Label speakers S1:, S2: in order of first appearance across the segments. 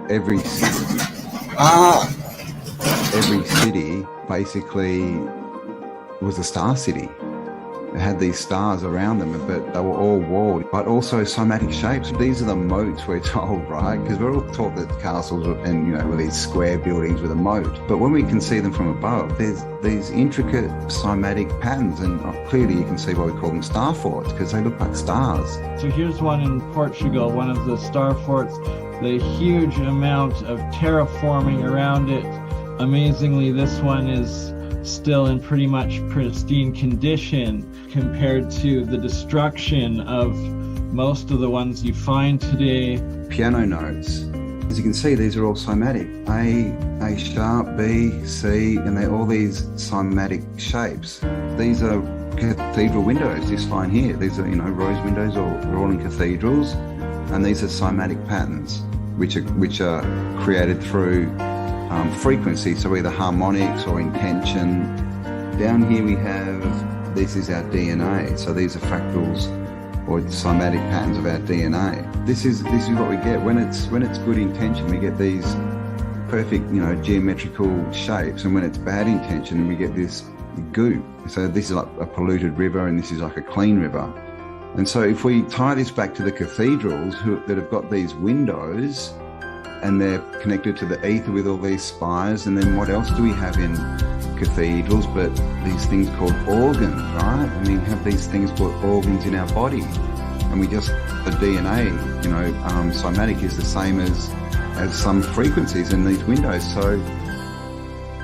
S1: every city, every city basically was a star city. It had these stars around them, but they were all walled, but also cymatic shapes. These are the moats, we're told, right? Because we're all taught that castles and, you know, were these square buildings with a moat. But when we can see them from above, there's these intricate cymatic patterns, and clearly you can see why we call them star forts, because they look like stars.
S2: So here's one in Portugal, one of the star forts, the huge amount of terraforming around it. Amazingly, this one is still in pretty much pristine condition compared to the destruction of most of the ones you find today.
S1: Piano notes. As you can see, these are all cymatic. A sharp, B, C, and they're all these cymatic shapes. These are cathedral windows, this line here. These are, you know, rose windows, they're all in cathedrals, and these are cymatic patterns, which are created through frequency, so either harmonics or intention. Down here we have, this is our DNA, so these are fractals or cymatic patterns of our DNA. This is what we get when it's good intention. We get these perfect, you know, geometrical shapes, and when it's bad intention, we get this goop. So this is like a polluted river, and this is like a clean river. And so if we tie this back to the cathedrals that have got these windows, and they're connected to the ether with all these spires, and then what else do we have in cathedrals but these things called organs, right? I mean, we have these things called organs in our body, and we just, the DNA, you know, cymatic is the same as some frequencies in these windows. So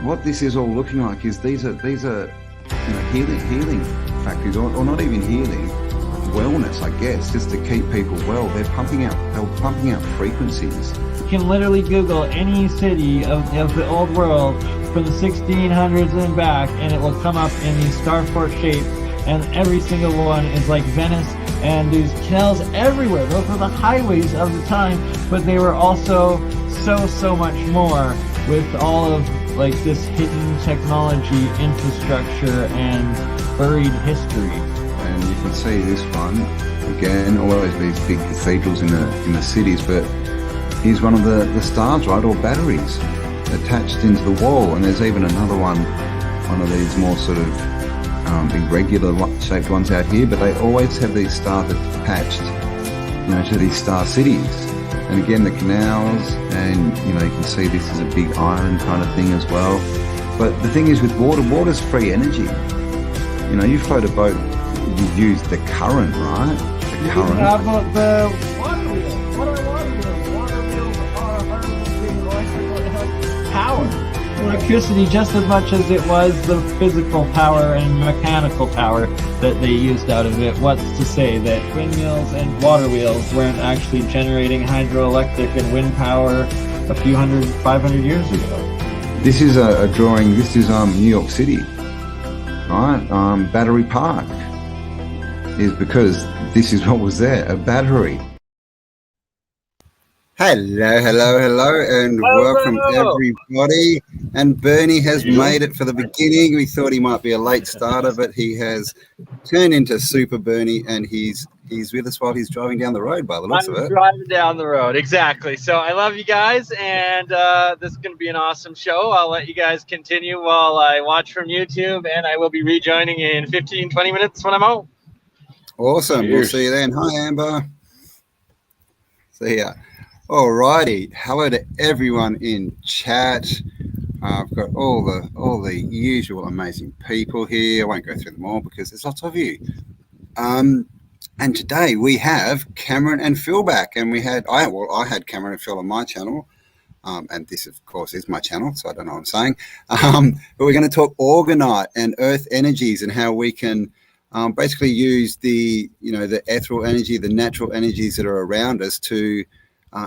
S1: what this is all looking like is these are you know, healing factories, or not even healing, wellness, I guess, just to keep people well. They're pumping out frequencies.
S2: You can literally Google any city of the old world from the 1600s and back, and it will come up in these star fort shapes, and every single one is like Venice, and there's canals everywhere. Those were the highways of the time, but they were also so much more, with all of like this hidden technology, infrastructure, and buried history.
S1: And you can see this one again, always these big cathedrals in the cities, but here's one of the stars, right, or batteries attached into the wall. And there's even another one of these more sort of irregular shaped ones out here, but they always have these stars attached, you know, to these star cities. And again, the canals, and you know, you can see this is a big island kind of thing as well. But the thing is with water's free energy. You know, you float a boat, you use the current, right? The current.
S2: How about the water wheels? What are water wheels? Water wheels are harnessing electrical power. Electricity just as much as it was the physical power and mechanical power that they used out of it. What's to say that windmills and water wheels weren't actually generating hydroelectric and wind power a few 500 years ago?
S1: This is a drawing. This is New York City, right? Battery Park is because this is what was there, a battery. Hello, and welcome everybody. And Bernie has made it for the beginning. We thought he might be a late starter, but he has turned into Super Bernie, and he's with us while he's driving down the road by the looks of it.
S3: I'm driving down the road, exactly. So I love you guys, and this is going to be an awesome show. I'll let you guys continue while I watch from YouTube, and I will be rejoining in 15, 20 minutes when I'm home.
S1: Awesome.
S3: Cheers.
S1: We'll see you then. Hi, Amber. See ya. Alrighty, hello to everyone in chat. I've got all the usual amazing people here. I won't go through them all because there's lots of you. And today we have Cameron and Phil back, and I had Cameron and Phil on my channel, and this of course is my channel, so I don't know what I'm saying. But we're going to talk Orgonite and Earth energies, and how we can basically use the ethereal energy, the natural energies that are around us to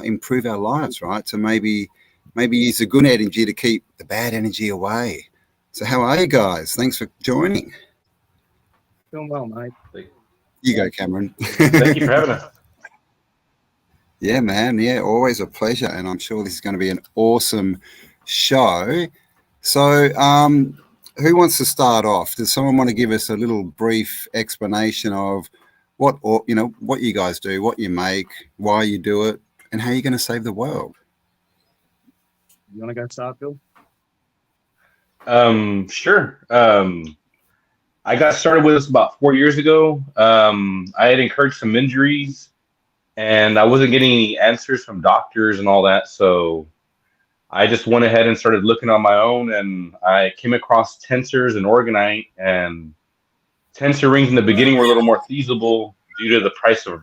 S1: improve our lives, right? So maybe use the good energy to keep the bad energy away. So how are you guys? Thanks for joining.
S3: Doing well, mate.
S1: You go, Cameron.
S4: Thank you for having us.
S1: Yeah, man. Yeah, always a pleasure. And I'm sure this is going to be an awesome show. So who wants to start off? Does someone want to give us a little brief explanation of what you guys do, what you make, why you do it, and how you're going to save the world?
S4: You want to go start, Bill?
S5: Sure. I got started with this about 4 years ago. I had incurred some injuries, and I wasn't getting any answers from doctors and all that. So I just went ahead and started looking on my own, and I came across tensors and Orgonite. And tensor rings in the beginning were a little more feasible due to the price of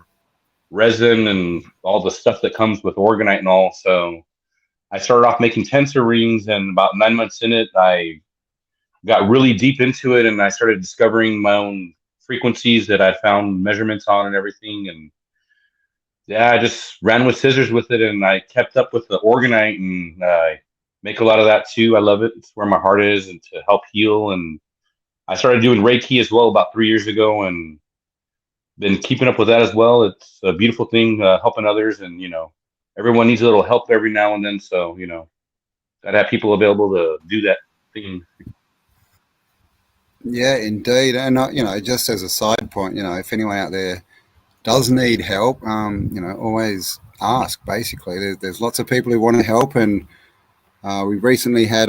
S5: resin and all the stuff that comes with Orgonite and all. So I started off making tensor rings, and about 9 months in it, I got really deep into it, and I started discovering my own frequencies that I found measurements on and everything. And yeah, I just ran with scissors with it, and I kept up with the Orgonite, and I make a lot of that too. I love it. It's where my heart is, and to help heal. And I started doing Reiki as well about 3 years ago, and been keeping up with that as well. It's a beautiful thing, helping others, and everyone needs a little help every now and then. So gotta have people available to do that thing.
S1: Yeah, indeed. And just as a side point, if anyone out there does need help, always ask. Basically, there's lots of people who want to help, and we recently had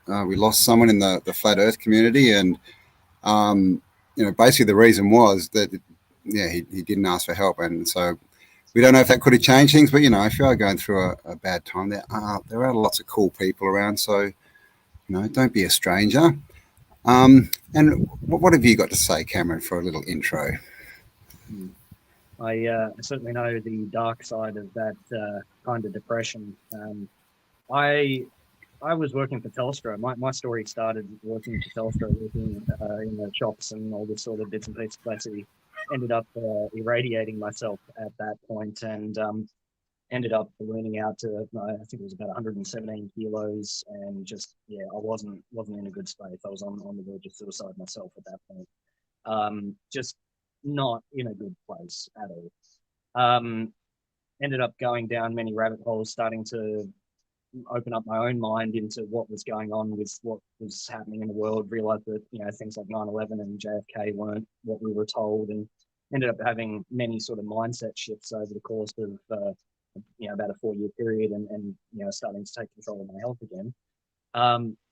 S1: we lost someone in the flat Earth community, and basically the reason was that he didn't ask for help, and so we don't know if that could have changed things. But if you are going through a bad time, there are lots of cool people around, so don't be a stranger. And what have you got to say, Cameron, for a little intro?
S4: I certainly know the dark side of that kind of depression. I was working for Telstra. My story started working for Telstra, working in the shops and all this sort of bits and pieces of complexity. Ended up irradiating myself at that point, and ended up ballooning out to, I think it was about 117 kilos, and just, I wasn't in a good space. I was on the verge of suicide myself at that point. Just not in a good place at all. Ended up going down many rabbit holes, starting to open up my own mind into what was going on with what was happening in the world, realized that, things like 9/11 and JFK weren't what we were told, and ended up having many sort of mindset shifts over the course of about a 4-year period, and starting to take control of my health again.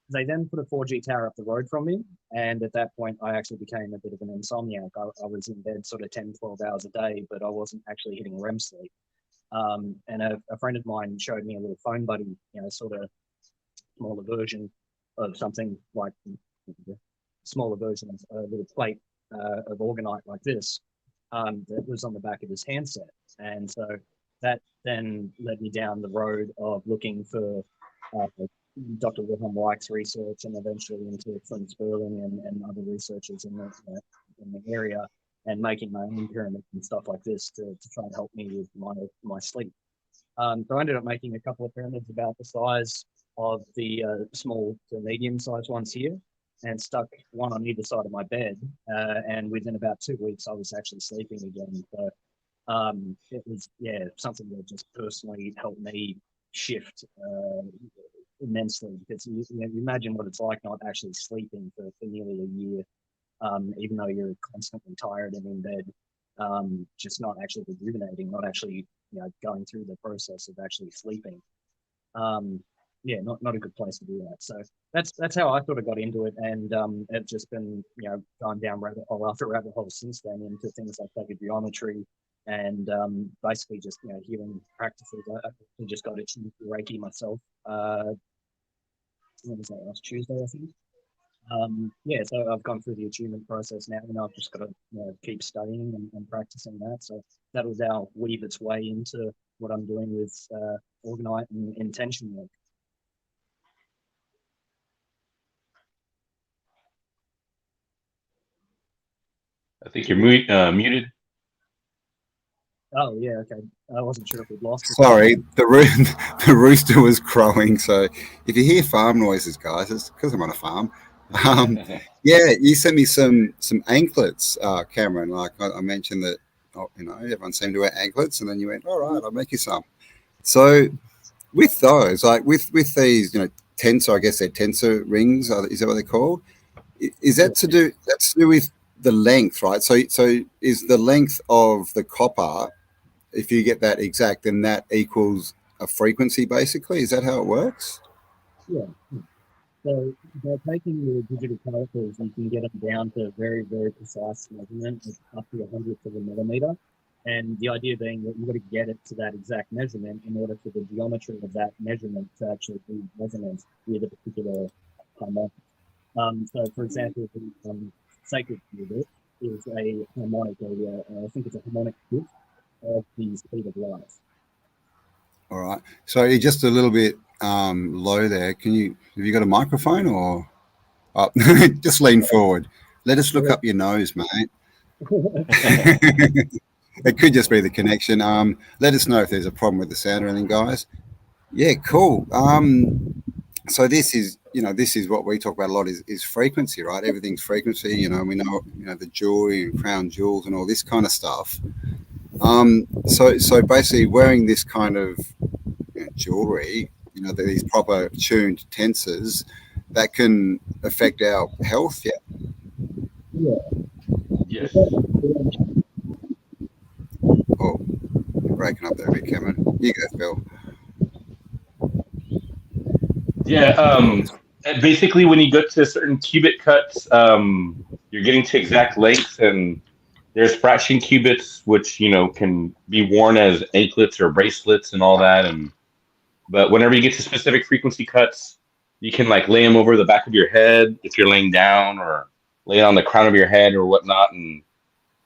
S4: They then put a 4G tower up the road from me, and at that point I actually became a bit of an insomniac. I was in bed sort of 10-12 hours a day, but I wasn't actually hitting REM sleep. And a friend of mine showed me a little phone buddy, sort of smaller version of something like the smaller version of a little plate of Orgonite like this, that was on the back of his handset. And so that then led me down the road of looking for Dr. Wilhelm Weich's research, and eventually into Flint Sperling and other researchers in the area, and making my own pyramids and stuff like this to try and help me with my sleep. So I ended up making a couple of pyramids about the size of the small to medium-sized ones here, and stuck one on either side of my bed. And within about 2 weeks, I was actually sleeping again. So it was, something that just personally helped me shift immensely, because you imagine what it's like not actually sleeping for nearly a year, even though you're constantly tired and in bed, just not actually rejuvenating, not actually going through the process of actually sleeping. Not a good place to do that. So that's how I sort of got into it, and it's just been gone down rabbit hole after rabbit hole since then, into things like sacred geometry, and basically just healing practices. I just got it into Reiki myself. When was that, last Tuesday, I think. So I've gone through the attunement process now, and I've just got to keep studying and practicing that. So that'll now weave its way into what I'm doing with Orgonite and intention work.
S5: I think you're muted.
S4: Oh, yeah, okay. I wasn't sure if we'd lost it.
S1: Sorry, the rooster was crowing. So if you hear farm noises, guys, it's because I'm on a farm. You sent me some anklets, Cameron. Like I mentioned that, everyone seemed to wear anklets, and then you went, all right, I'll make you some. So with those, like with these, tensor, I guess they're tensor rings. Is that what they're called? Is that to do with the length, right? So is the length of the copper, if you get that exact, then that equals a frequency, basically? Is that how it works?
S4: Yeah. So by taking your digital calipers, you can get them down to very, very precise measurement, up to 100th of a millimeter. And the idea being that you've got to get it to that exact measurement in order for the geometry of that measurement to actually be resonant with a particular harmonic. So, for example, the sacred Cubit is a harmonic, I think it's a harmonic fifth of the speed of light.
S1: All right. So you're just a little bit low there. Have you got a microphone or just lean forward? Let us look up your nose, mate. It could just be the connection. Let us know if there's a problem with the sound or anything, guys. Yeah, cool. So this is what we talk about a lot is frequency, right? Everything's frequency. We know the jewelry and crown jewels and all this kind of stuff. So basically wearing this kind of jewelry, these proper tuned tensors, that can affect our health.
S4: Yeah.
S5: Yes.
S1: Oh, you're breaking up there a bit, Cameron. You go, Phil.
S5: Yeah. Basically, when you go to certain cubit cuts, you're getting to exact lengths, and there's fraction cubits, which can be worn as anklets or bracelets and all that. But whenever you get to specific frequency cuts, you can lay them over the back of your head if you're laying down, or lay it on the crown of your head or whatnot, and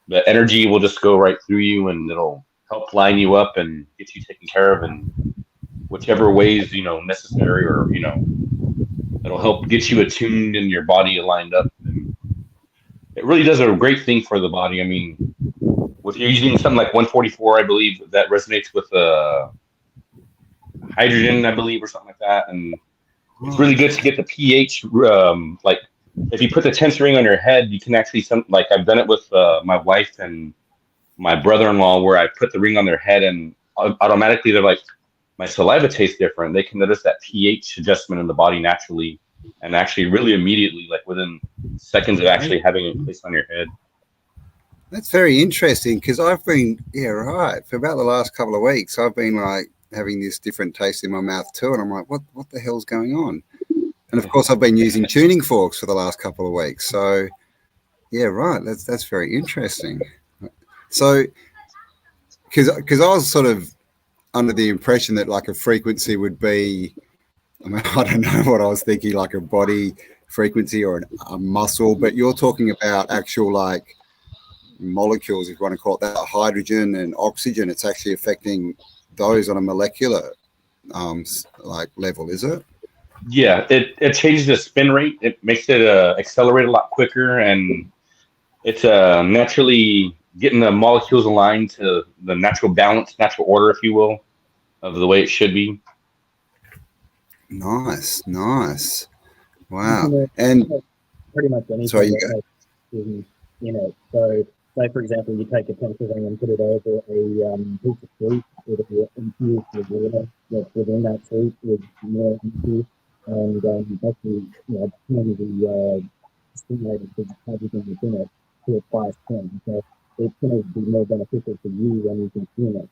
S5: the energy will just go right through you, and it'll help line you up and get you taken care of in whichever ways necessary, or it'll help get you attuned and your body aligned up. And it really does a great thing for the body. I mean, if you're using something like 144, I believe that resonates with hydrogen, I believe, or something like that, and it's really good to get the pH. If you put the tensor ring on your head, you can actually I've done it with my wife and my brother-in-law, where I put the ring on their head, and automatically they're like, my saliva tastes different. They can notice that pH adjustment in the body naturally, and actually really immediately, within seconds of actually having it placed on your head.
S1: That's very interesting, because I've been, for about the last couple of weeks, I've been having this different taste in my mouth too, and I'm like, what the hell's going on? And of course, I've been using tuning forks for the last couple of weeks. So, yeah, right. That's very interesting. So, because I was sort of under the impression that a frequency would be, I don't know what I was thinking, a body frequency or a muscle, but you're talking about actual molecules, if you want to call it that, hydrogen and oxygen. It's actually affecting those on a molecular level, is it?
S5: Yeah, it changes the spin rate. It makes it accelerate a lot quicker, and it's naturally getting the molecules aligned to the natural balance, natural order, if you will, of the way it should be.
S1: Nice. Wow. And
S4: pretty much anything.
S1: Sorry, you go.
S4: So, say for example, you take a tensor ring and put it over a piece of fruit, it'll be infused with water that's within that fruit with more infused, and actually, turn the stimulated hydrogen within it to a 510. So it's going to be more beneficial for you when you consume it.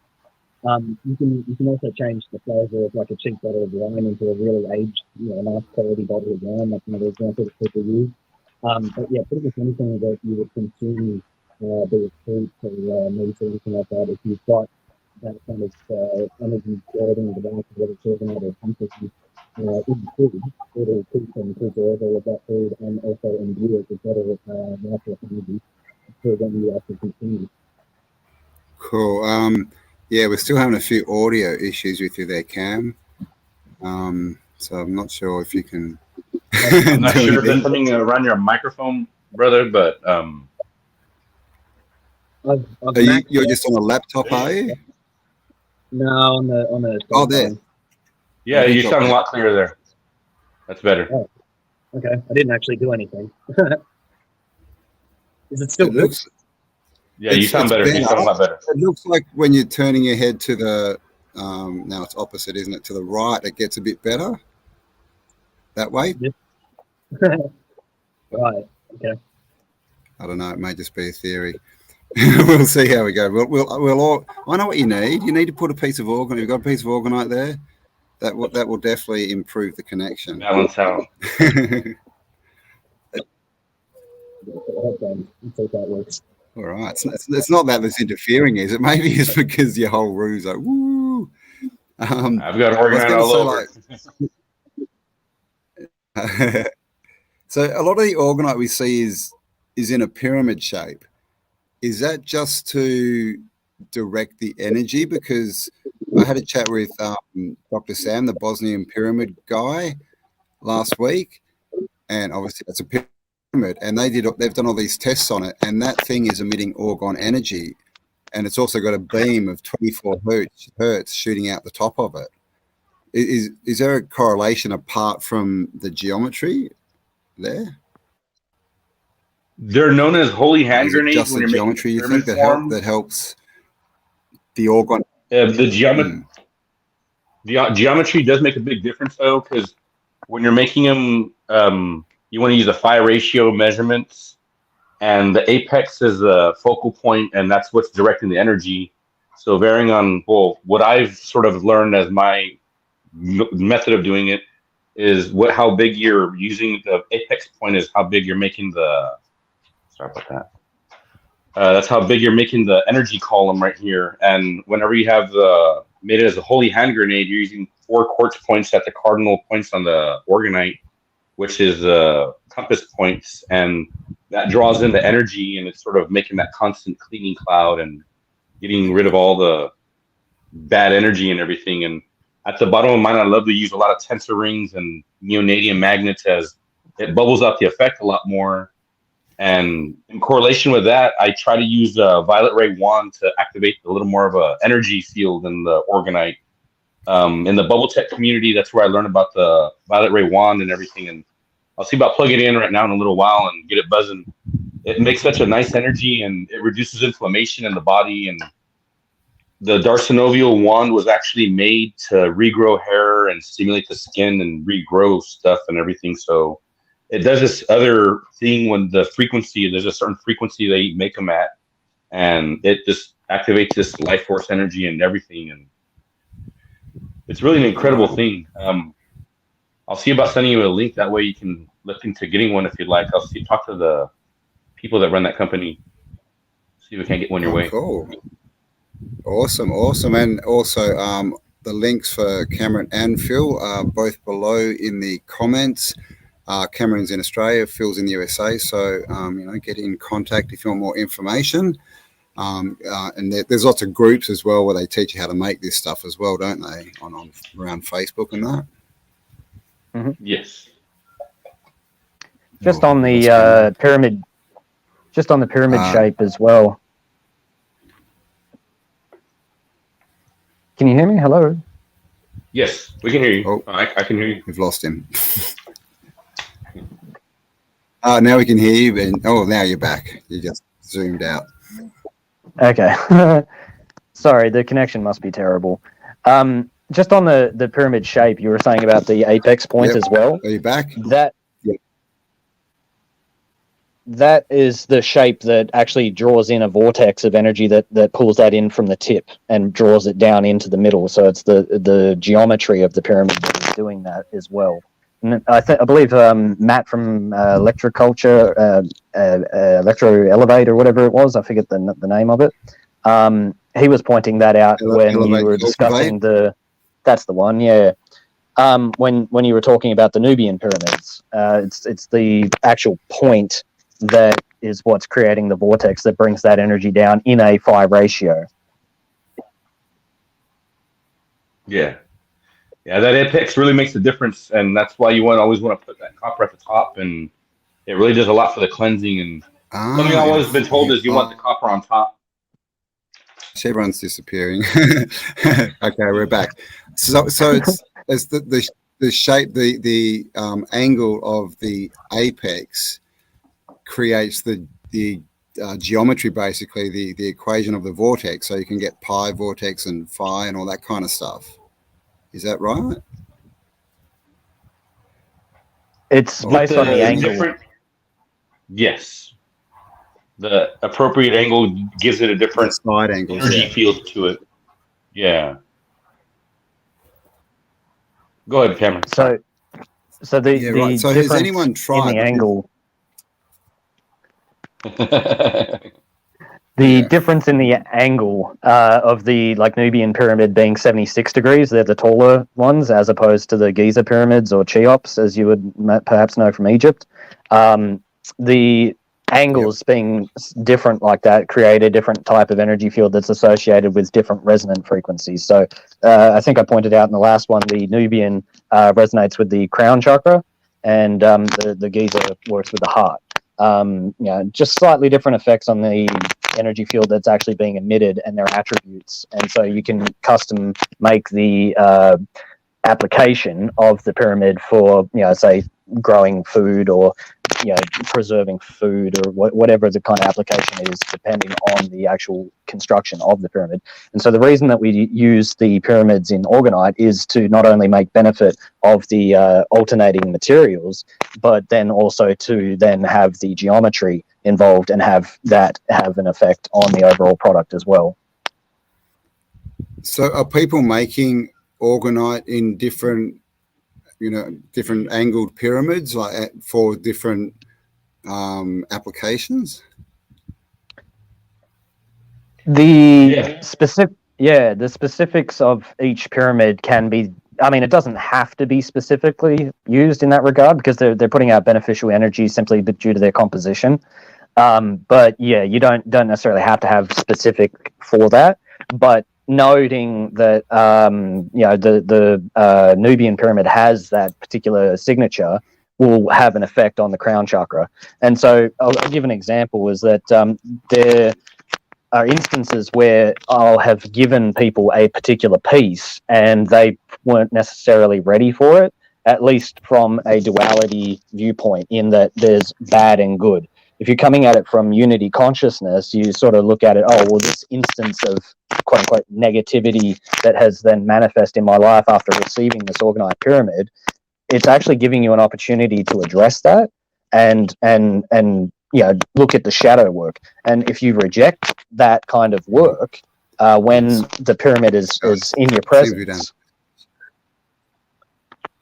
S4: You can also change the flavour of a cheap bottle of wine into a really aged, nice quality bottle of wine. That's another example that people use. But yeah, pretty much anything that you would consume, be it fruit or meat or anything like that, if you've got that kind of energy building in the back of what it's organized or something in food, it'll keep and preserve all of that food and also imbue it with better natural energy for when you actually consume it.
S1: Cool. Yeah, we're still having a few audio issues with you there, Cam. So I'm not sure if you can.
S5: I'm not sure if there's something around your microphone, brother, but
S1: you're just on a laptop, are you?
S4: No, on the.
S1: Oh, there.
S5: Yeah, you sound a lot clearer there. That's better.
S4: Oh, okay, I didn't actually do anything. Is it still good?
S5: Yeah, you sound better. You sound a lot better.
S1: It looks like when you're turning your head to the, now it's opposite, isn't it? To the right, it gets a bit better. That way?
S4: Right, okay.
S1: I don't know, it may just be a theory. We'll see how we go. We'll all, I know what you need. You need to put a piece of Orgonite. You've got a piece of Orgonite there? That will definitely improve the connection.
S5: Balance out.
S4: I think that works.
S1: All right. It's not that there's interfering, is it? Maybe it's because your whole room's like, woo.
S5: I've got Orgonite all over.
S1: So a lot of the Orgonite we see is in a pyramid shape. Is that just to direct the energy? Because I had a chat with Dr. Sam, the Bosnian pyramid guy, last week, and obviously that's a pyramid, and they've done all these tests on it, and that thing is emitting Orgon energy, and it's also got a beam of 24 hertz shooting out the top of it. Is there a correlation apart from the geometry there?
S5: They're known as holy hand grenades.
S1: Just
S5: when
S1: the
S5: you're
S1: geometry you
S5: making
S1: think that helps the Orgon?
S5: The geometry does make a big difference, though, because when you're making them, you want to use a phi ratio measurements, and the apex is the focal point, and that's what's directing the energy. So varying on, well, what I've sort of learned as my method of doing it is how big you're using the apex point is how big you're making the, sorry about that. That's how big you're making the energy column right here. And whenever you have made it as a holy hand grenade, you're using 4 quartz points at the cardinal points on the Orgonite, which is compass points, and that draws in the energy, and it's sort of making that constant cleaning cloud and getting rid of all the bad energy and everything. And at the bottom of mine, I love to use a lot of tensor rings and neodymium magnets, as it bubbles out the effect a lot more. And in correlation with that, I try to use a violet ray wand to activate a little more of a energy field in the Orgonite. In the bubble tech community, that's where I learned about the violet ray wand and everything. And I'll see about plugging it in right now in a little while and get it buzzing. It makes such a nice energy, and it reduces inflammation in the body. And the Darcinovial wand was actually made to regrow hair and stimulate the skin and regrow stuff and everything. So it does this other thing when there's a certain frequency they make them at, and it just activates this life force energy and everything. And it's really an incredible thing. I'll see about sending you a link. That way you can look into getting one if you'd like. Talk to the people that run that company. See if we can't get one your way.
S1: Cool. Awesome. And also the links for Cameron and Phil are both below in the comments. Cameron's in Australia, Phil's in the USA, so get in contact if you want more information. And there's lots of groups as well where they teach you how to make this stuff as well, don't they? On around Facebook and that.
S4: Mm-hmm.
S5: Yes.
S4: Just on the pyramid. Just on the pyramid shape as well. Can you hear me? Hello.
S5: Yes, we can hear you.
S1: Oh,
S5: I can hear you.
S1: We've lost him. Now we can hear you. Now you're back. You just zoomed out.
S4: Okay. Sorry, the connection must be terrible. Just on the pyramid shape, you were saying about the apex point as well.
S1: Are you back?
S4: That is the shape that actually draws in a vortex of energy that pulls that in from the tip and draws it down into the middle. So it's the geometry of the pyramid that is doing that as well. And I believe Matt from Electroculture, Electro Elevate or whatever it was, I forget the name of it. He was pointing that out when you were discussing that's the one, yeah. When you were talking about the Nubian pyramids, it's the actual point that is what's creating the vortex that brings that energy down in a phi ratio.
S5: Yeah, that apex really makes a difference, and that's why you always want to put that copper at the top, and it really does a lot for the cleansing. And something I've always been told is you want the copper on top.
S1: Everyone's disappearing. Okay, we're back. So it's the shape, the angle of the apex creates the geometry, basically the equation of the vortex, so you can get pi vortex and phi and all that kind of stuff. Is that right?
S4: It's based on the angle.
S5: Yes, the appropriate angle gives it a different
S1: side angle
S5: energy field to it. Yeah. Go ahead, Cameron.
S6: So the
S1: Yeah, right. So has
S6: difference
S1: anyone tried
S6: in the angle? The
S1: Yeah.
S6: difference in the angle of the Nubian pyramid being 76 degrees, they're the taller ones, as opposed to the Giza pyramids or Cheops, as you would perhaps know from Egypt. The angles being different like that create a different type of energy field that's associated with different resonant frequencies. So I think I pointed out in the last one, the Nubian resonates with the crown chakra, and the Giza works with the heart. Just slightly different effects on the energy field that's actually being emitted and their attributes. And so you can custom make the application of the pyramid for, say, growing food or, preserving food or whatever the kind of application is, depending on the actual construction of the pyramid. And so the reason that we use the pyramids in Orgonite is to not only make benefit of the alternating materials, but then also to then have the geometry involved and have an effect on the overall product as well.
S1: So are people making Orgonite in different angled pyramids, like for different applications?
S6: The specifics of each pyramid can be, it doesn't have to be specifically used in that regard, because they're putting out beneficial energy simply due to their composition. But yeah, you don't necessarily have to have specific for that. But noting that the Nubian pyramid has that particular signature will have an effect on the crown chakra. And so I'll give an example, is that there are instances where I'll have given people a particular piece and they weren't necessarily ready for it, at least from a duality viewpoint, in that there's bad and good. If you're coming at it from unity consciousness, you sort of look at it, this instance of quote unquote negativity that has then manifest in my life after receiving this Orgonite pyramid, it's actually giving you an opportunity to address that and look at the shadow work. And if you reject that kind of work, when the pyramid is in your presence,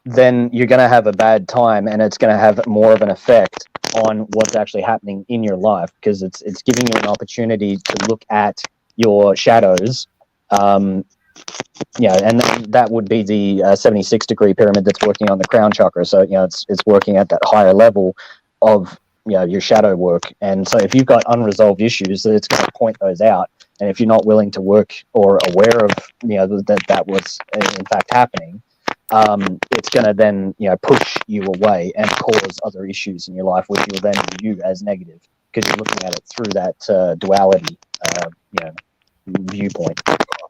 S6: then you're going to have a bad time, and it's going to have more of an effect on what's actually happening in your life, because it's giving you an opportunity to look at your shadows. And that would be the 76-degree pyramid that's working on the crown chakra. So it's working at that higher level of your shadow work. And so if you've got unresolved issues, it's going to point those out. And if you're not willing to work or aware of that was in fact happening, it's going to then push you away and cause other issues in your life, which you'll then view as negative, because you're looking at it through that duality viewpoint,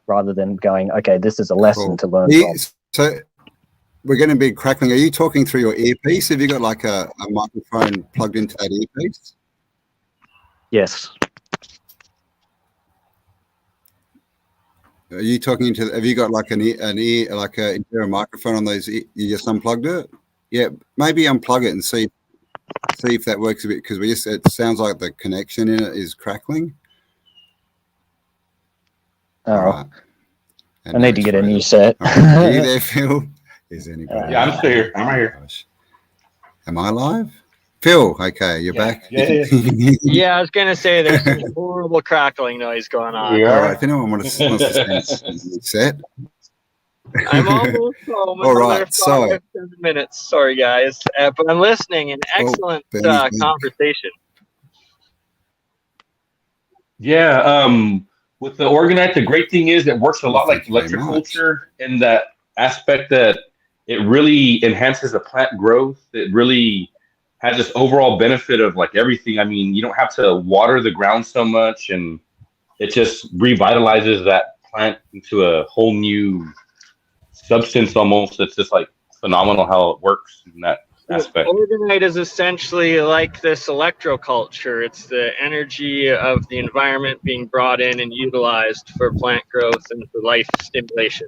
S6: rather than going, okay, this is a lesson to learn from.
S1: So we're going to be crackling. Are you talking through your earpiece? Have you got like a microphone plugged into that earpiece?
S6: Yes.
S1: Are you talking into? Have you got like is there a microphone on those? You just unplugged it? Yeah, maybe unplug it and see if that works a bit, because it sounds like the connection in it is crackling.
S6: Oh, right. I need to get a new set.
S1: Are you there, Phil? Is anybody?
S5: Yeah, I'm still here. I'm right here.
S1: Am I live? Phil, okay, you're back.
S3: Yeah. Yeah, I was going to say there's some horrible crackling noise going on.
S1: Yeah. All right, if anyone wants to set.
S3: I'm almost home.
S1: All right, so
S3: 7 minutes. Sorry, guys, but I'm listening. An excellent conversation.
S5: Yeah, with the Orgonite, the great thing is it works a lot like electroculture in that aspect that it really enhances the plant growth. It really has this overall benefit of like everything. I mean, you don't have to water the ground so much, and it just revitalizes that plant into a whole new substance almost. It's just like phenomenal how it works in that aspect.
S3: Orgonite is essentially like this electroculture. It's the energy of the environment being brought in and utilized for plant growth and for life stimulation.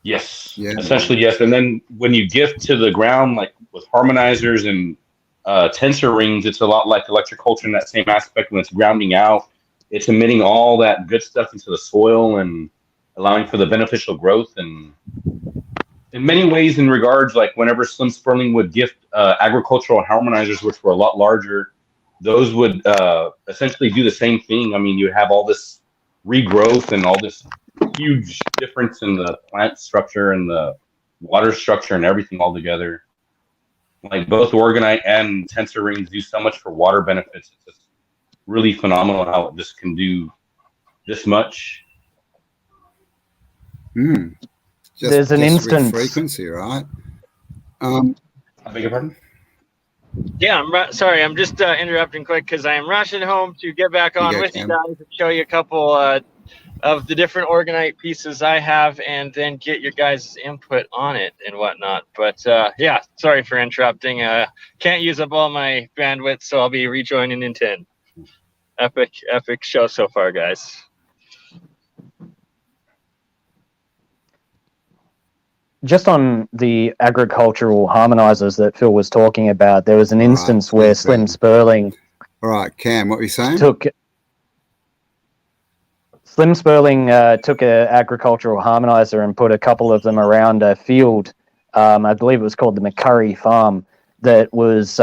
S5: Yes, essentially yes. And then when you gift to the ground, like with harmonizers and tensor rings, it's a lot like electroculture in that same aspect. When it's grounding out, it's emitting all that good stuff into the soil and allowing for the beneficial growth. And in many ways, in regards, like whenever Slim Sperling would gift agricultural harmonizers, which were a lot larger, those would essentially do the same thing. I mean, you have all this regrowth and all this huge difference in the plant structure and the water structure and everything all together. Like both Orgonite and tensor rings do so much for water benefits. It's just really phenomenal how this can do this much.
S6: There's an instance.
S1: Frequency, right?
S5: I beg your pardon?
S3: Yeah, sorry, I'm just interrupting quick because I am rushing home to get back on with you guys and show you a couple of the different Orgonite pieces I have, and then get your guys' input on it and whatnot. But yeah, sorry for interrupting. Can't use up all my bandwidth, so I'll be rejoining in 10. Epic show so far, guys.
S6: Just on the agricultural harmonizers that Phil was talking about, there was an instance where Slim Sperling.
S1: All right, Cam, what were you saying?
S6: Slim Sperling took an agricultural harmonizer and put a couple of them around a field. I believe it was called the McCurry Farm. That was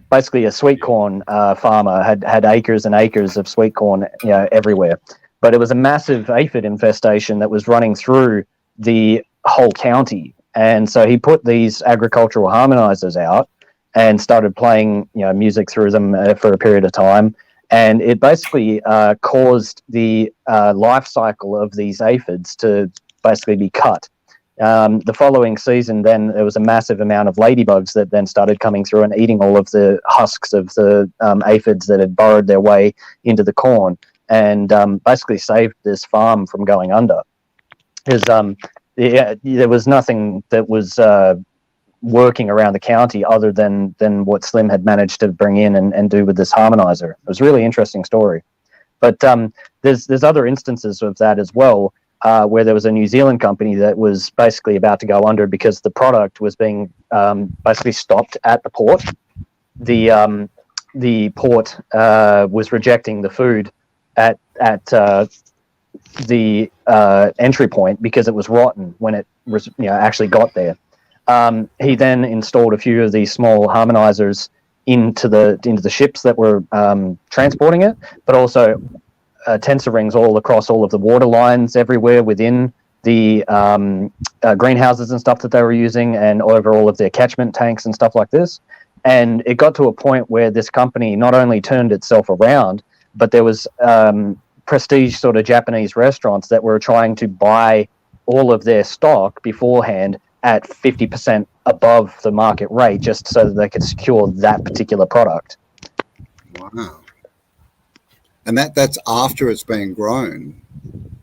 S6: basically a sweet corn farmer, had acres and acres of sweet corn, everywhere. But it was a massive aphid infestation that was running through the whole county, and so he put these agricultural harmonizers out and started playing music through them for a period of time, and it basically caused the life cycle of these aphids to basically be cut. The following season, then there was a massive amount of ladybugs that then started coming through and eating all of the husks of the aphids that had burrowed their way into the corn, and basically saved this farm from going under. Because there was nothing that was working around the county other than what Slim had managed to bring in and do with this harmonizer. It was a really interesting story. But there's other instances of that as well, where there was a New Zealand company that was basically about to go under because the product was being basically stopped at the port. The port was rejecting the food at the entry point because it was rotten when it was actually got there. He then installed a few of these small harmonizers into the ships that were transporting it, but also tensor rings all across all of the water lines everywhere within the greenhouses and stuff that they were using, and over all of their catchment tanks and stuff like this. And it got to a point where this company not only turned itself around, but there was prestige sort of Japanese restaurants that were trying to buy all of their stock beforehand at 50% above the market rate, just so that they could secure that particular product.
S1: Wow. And that's after it's been grown,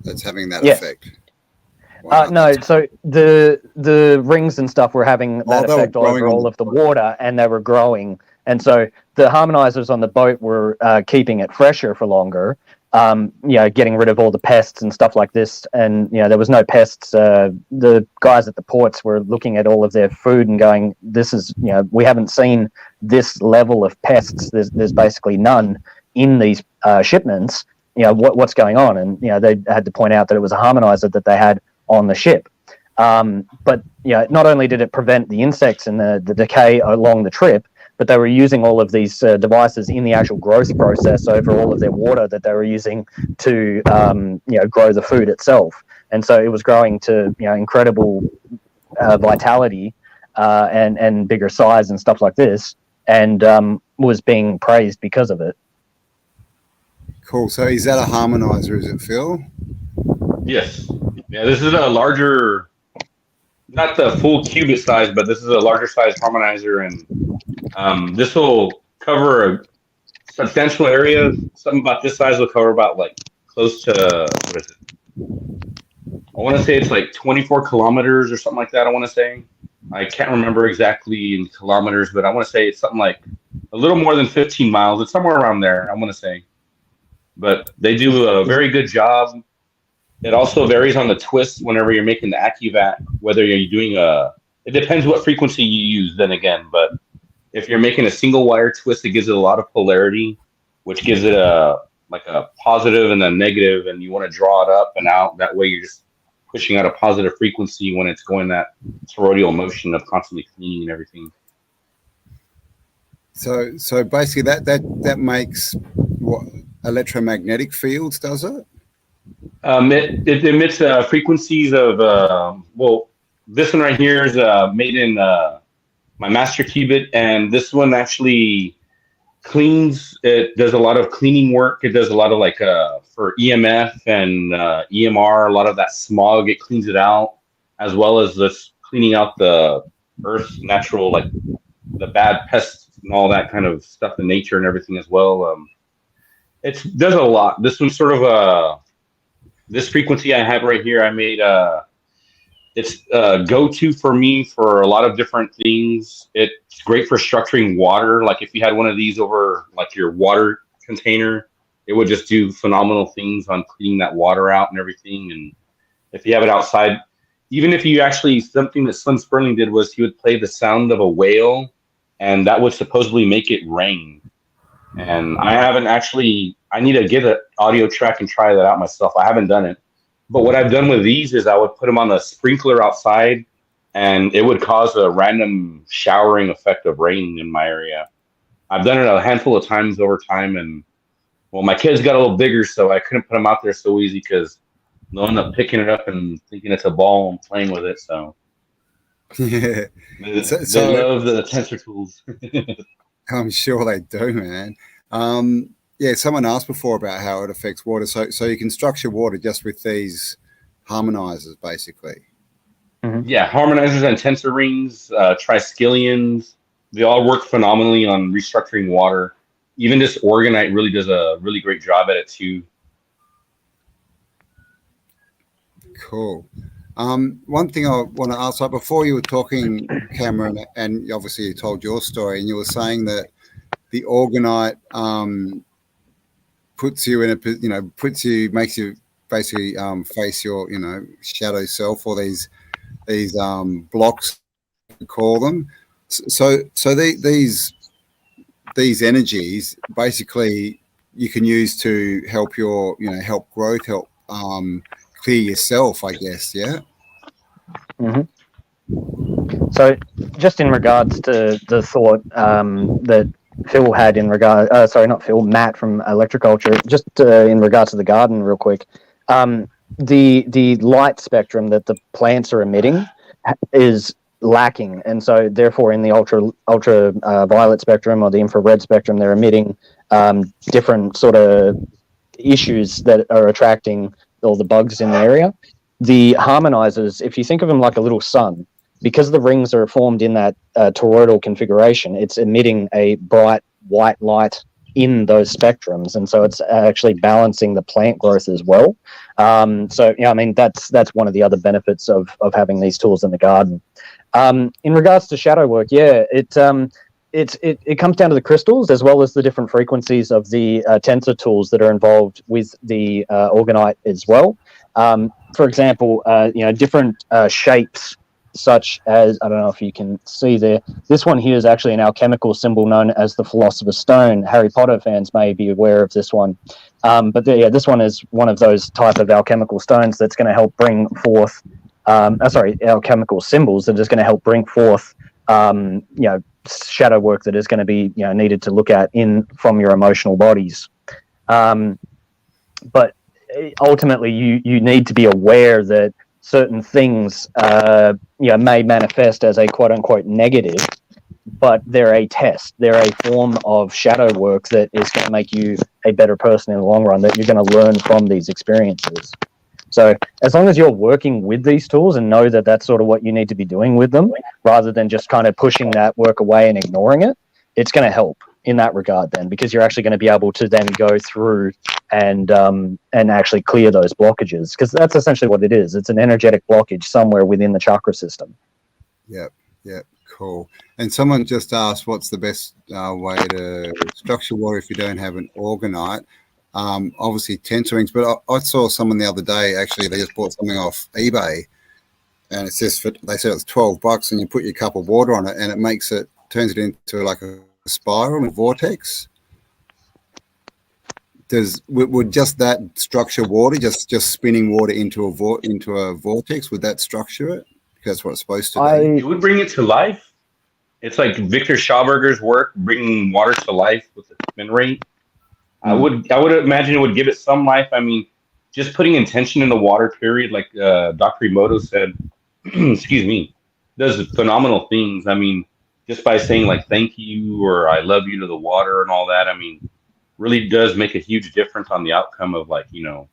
S1: that's having that effect. Wow.
S6: No, so the rings and stuff were having that effect over all of the water, and they were growing. And so the harmonizers on the boat were keeping it fresher for longer, getting rid of all the pests and stuff like this. And, there was no pests. The guys at the ports were looking at all of their food and going, this is, we haven't seen this level of pests. There's basically none in these shipments. What's going on? And, they had to point out that it was a harmonizer that they had on the ship. But not only did it prevent the insects and the decay along the trip, but they were using all of these devices in the actual growth process over all of their water that they were using to grow the food itself. And so it was growing to incredible vitality and bigger size and stuff like this, and was being praised because of it.
S1: Cool. So is that a harmonizer, is it, Phil?
S5: Yes. Yeah, this is a larger, not the full Cubit size, but this is a larger size harmonizer, and this will cover a substantial area. Something about this size will cover about close to, what is it? I want to say it's 24 kilometers or something like that. I want to say. I can't remember exactly in kilometers, but I want to say it's something like a little more than 15 miles. It's somewhere around there, I want to say. But they do a very good job. It also varies on the twist whenever you're making the AccuVac, whether you're doing it depends what frequency you use then again, but if you're making a single wire twist, it gives it a lot of polarity, which gives it a positive and a negative, and you want to draw it up and out. That way you're just pushing out a positive frequency when it's going that toroidal motion of constantly cleaning and everything.
S1: So basically that makes what electromagnetic fields, does it?
S5: It emits frequencies of well, this one right here is made in my master Cubit, and this one actually cleans. It does a lot of cleaning work. It does a lot of like for EMF and EMR, a lot of that smog. It cleans it out, as well as this cleaning out the Earth's natural, like the bad pests and all that kind of stuff in nature and everything as well. It does a lot. This one's sort of this frequency I have right here. I made it's go-to for me for a lot of different things. It's great for structuring water. Like if you had one of these over like your water container, it would just do phenomenal things on cleaning that water out and everything. And if you have it outside, even if you actually, something that Slim Sperling did was he would play the sound of a whale, and that would supposedly make it rain. And I haven't actually, I need to get an audio track and try that out myself. I haven't done it. But what I've done with these is I would put them on a sprinkler outside, and it would cause a random showering effect of rain in my area. I've done it a handful of times over time, and well, my kids got a little bigger, so I couldn't put them out there so easy because they'll end up picking it up and thinking it's a ball and playing with it. So
S1: Yeah,
S5: they
S1: so
S5: love the tensor tools.
S1: I'm sure they do, man. Yeah, someone asked before about how it affects water. So you can structure water just with these harmonizers, basically.
S6: Mm-hmm.
S5: Yeah, harmonizers and tensor rings, triskelions, they all work phenomenally on restructuring water. Even this Orgonite really does a really great job at it too.
S1: Cool. One thing I want to ask, like before you were talking, Cameron, and obviously you told your story, and you were saying that the Orgonite puts you in a, makes you basically face your, shadow self, or these blocks, we call them. So these energies basically you can use to help your, help growth, help clear yourself, I guess. Yeah.
S6: Mm-hmm. So just in regards to the thought that Phil had in regard, not Phil, Matt from Electroculture, just in regards to the garden real quick, the light spectrum that the plants are emitting is lacking, and so therefore in the ultra violet spectrum or the infrared spectrum, they're emitting different sort of issues that are attracting all the bugs in the area. The harmonizers, if you think of them like a little sun, because the rings are formed in that toroidal configuration, it's emitting a bright white light in those spectrums, and so it's actually balancing the plant growth as well. So yeah, I mean that's one of the other benefits of having these tools in the garden. In regards to shadow work, yeah, it comes down to the crystals as well as the different frequencies of the tensor tools that are involved with the Orgonite as well. For example, different shapes, such as, I don't know if you can see there, this one here is actually an alchemical symbol known as the Philosopher's Stone. Harry Potter fans may be aware of this one. This one is one of those type of alchemical stones that's going to help bring forth, alchemical symbols that is going to help bring forth, shadow work that is going to be, needed to look at from your emotional bodies. But ultimately, you need to be aware that certain things, may manifest as a quote unquote negative, but they're a test. They're a form of shadow work that is going to make you a better person in the long run, that you're going to learn from these experiences. So as long as you're working with these tools and know that that's sort of what you need to be doing with them, rather than just kind of pushing that work away and ignoring it, it's going to help in that regard then, because you're actually going to be able to then go through and actually clear those blockages, because that's essentially what it is. It's an energetic blockage somewhere within the chakra system.
S1: Yep, cool. And someone just asked, what's the best way to structure water if you don't have an Orgonite? Obviously tensor rings, but I saw someone the other day, actually, they just bought something off eBay, and it's just, they said it's $12, and you put your cup of water on it, and turns it into like a spiral, a vortex. would just that structure water, just spinning water into a vortex? Would that structure it? Because that's what it's supposed to do.
S5: It would bring it to life. It's like Victor Schauberger's work, bringing water to life with the spin rate. I would imagine it would give it some life. I mean, just putting intention in the water, period, like Dr. Emoto said, excuse me, does phenomenal things. I mean, just by saying like thank you or I love you to the water and all that, I mean, really does make a huge difference on the outcome of, like, you know,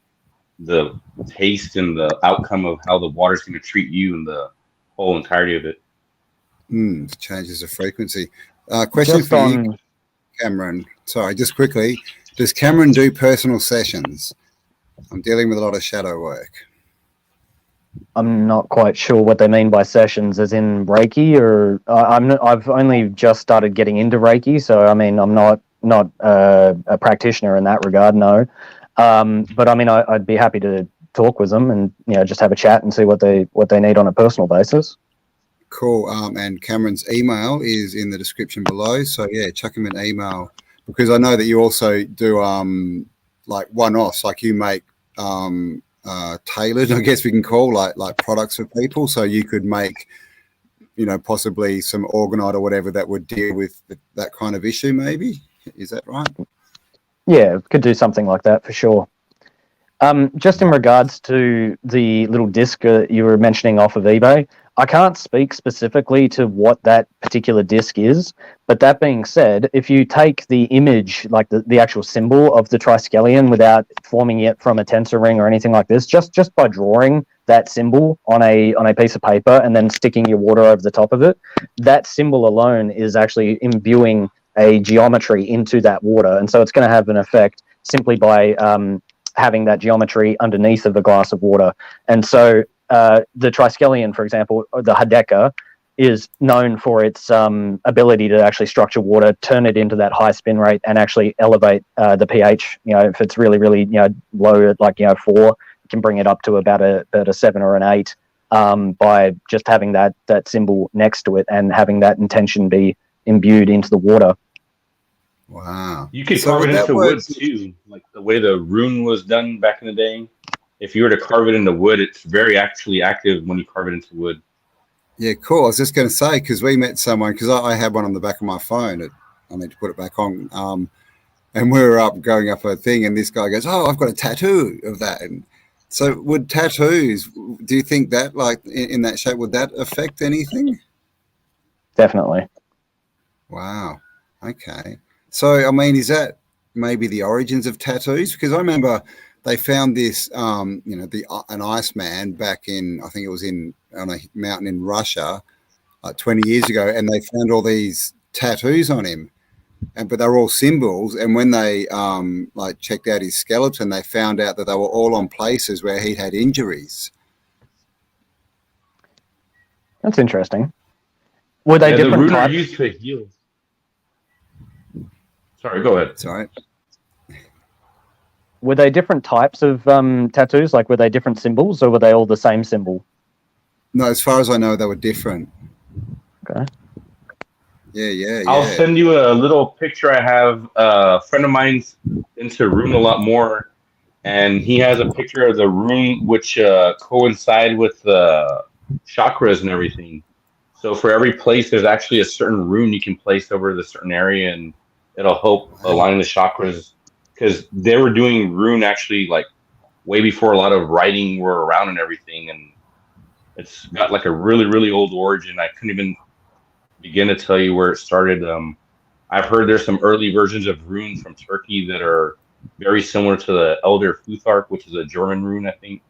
S5: the taste and the outcome of how the water's going to treat you and the whole entirety of it.
S1: Changes the frequency. Question just for you, Cameron. Sorry, just quickly. Does Cameron do personal sessions? I'm dealing with a lot of shadow work.
S6: I'm not quite sure what they mean by sessions, as in Reiki, or I've only just started getting into Reiki, so I mean, I'm not a practitioner in that regard, no. But I mean, I'd be happy to talk with them and, you know, just have a chat and see what they need on a personal basis.
S1: Cool. And Cameron's email is in the description below. So yeah, chuck him an email, because I know that you also do like one-offs, like you make tailored, I guess we can call, like products for people. So you could make, you know, possibly some Orgonite or whatever that would deal with that kind of issue, maybe. Is that right?
S6: Yeah, could do something like that for sure. Just in regards to the little disc you were mentioning off of eBay, I can't speak specifically to what that particular disc is, but that being said, if you take the image, like the actual symbol of the triskelion, without forming it from a tensor ring or anything like this, just by drawing that symbol on a piece of paper and then sticking your water over the top of it, that symbol alone is actually imbuing a geometry into that water, and so it's going to have an effect simply by having that geometry underneath of a glass of water. And so the triskelion, for example, the Hideka, is known for its ability to actually structure water, turn it into that high spin rate, and actually elevate the pH. You know, if it's really, really, you know, low, like, you know, 4, it can bring it up to about a 7 or an 8 by just having that symbol next to it and having that intention be imbued into the water.
S1: Wow.
S5: You could carve it into wood too, like the way the rune was done back in the day. If you were to carve it into wood, it's very actually active when you carve it into wood.
S1: Yeah, cool. I was just going to say, because we met someone, because I had one on the back of my phone. I need to put it back on. And we were going up a thing, and this guy goes, "Oh, I've got a tattoo of that." And so would tattoos, do you think that, like, in that shape, would that affect anything?
S6: Definitely.
S1: Wow. Okay. So, I mean, is that maybe the origins of tattoos? Because I remember they found this, you know, an Iceman back in, I think it was on a mountain in Russia, like 20 years ago, and they found all these tattoos on him, but they're all symbols. And when they like checked out his skeleton, they found out that they were all on places where he'd had injuries.
S6: That's interesting. Were they different types?
S5: Used to heal. Sorry, go ahead.
S1: Sorry.
S6: Were they different types of tattoos? Like, were they different symbols, or were they all the same symbol?
S1: No, as far as I know, they were different.
S6: Okay.
S1: Yeah.
S5: I'll send you a little picture. I have a friend of mine's into rune a lot more, and he has a picture of the rune which coincide with the chakras and everything. So for every place, there's actually a certain rune you can place over the certain area, and it'll help align the chakras. Because they were doing rune actually like way before a lot of writing were around and everything, and it's got like a really, really old origin. I couldn't even begin to tell you where it started. I've heard there's some early versions of rune from Turkey that are very similar to the Elder Futhark, which is a German rune, I think.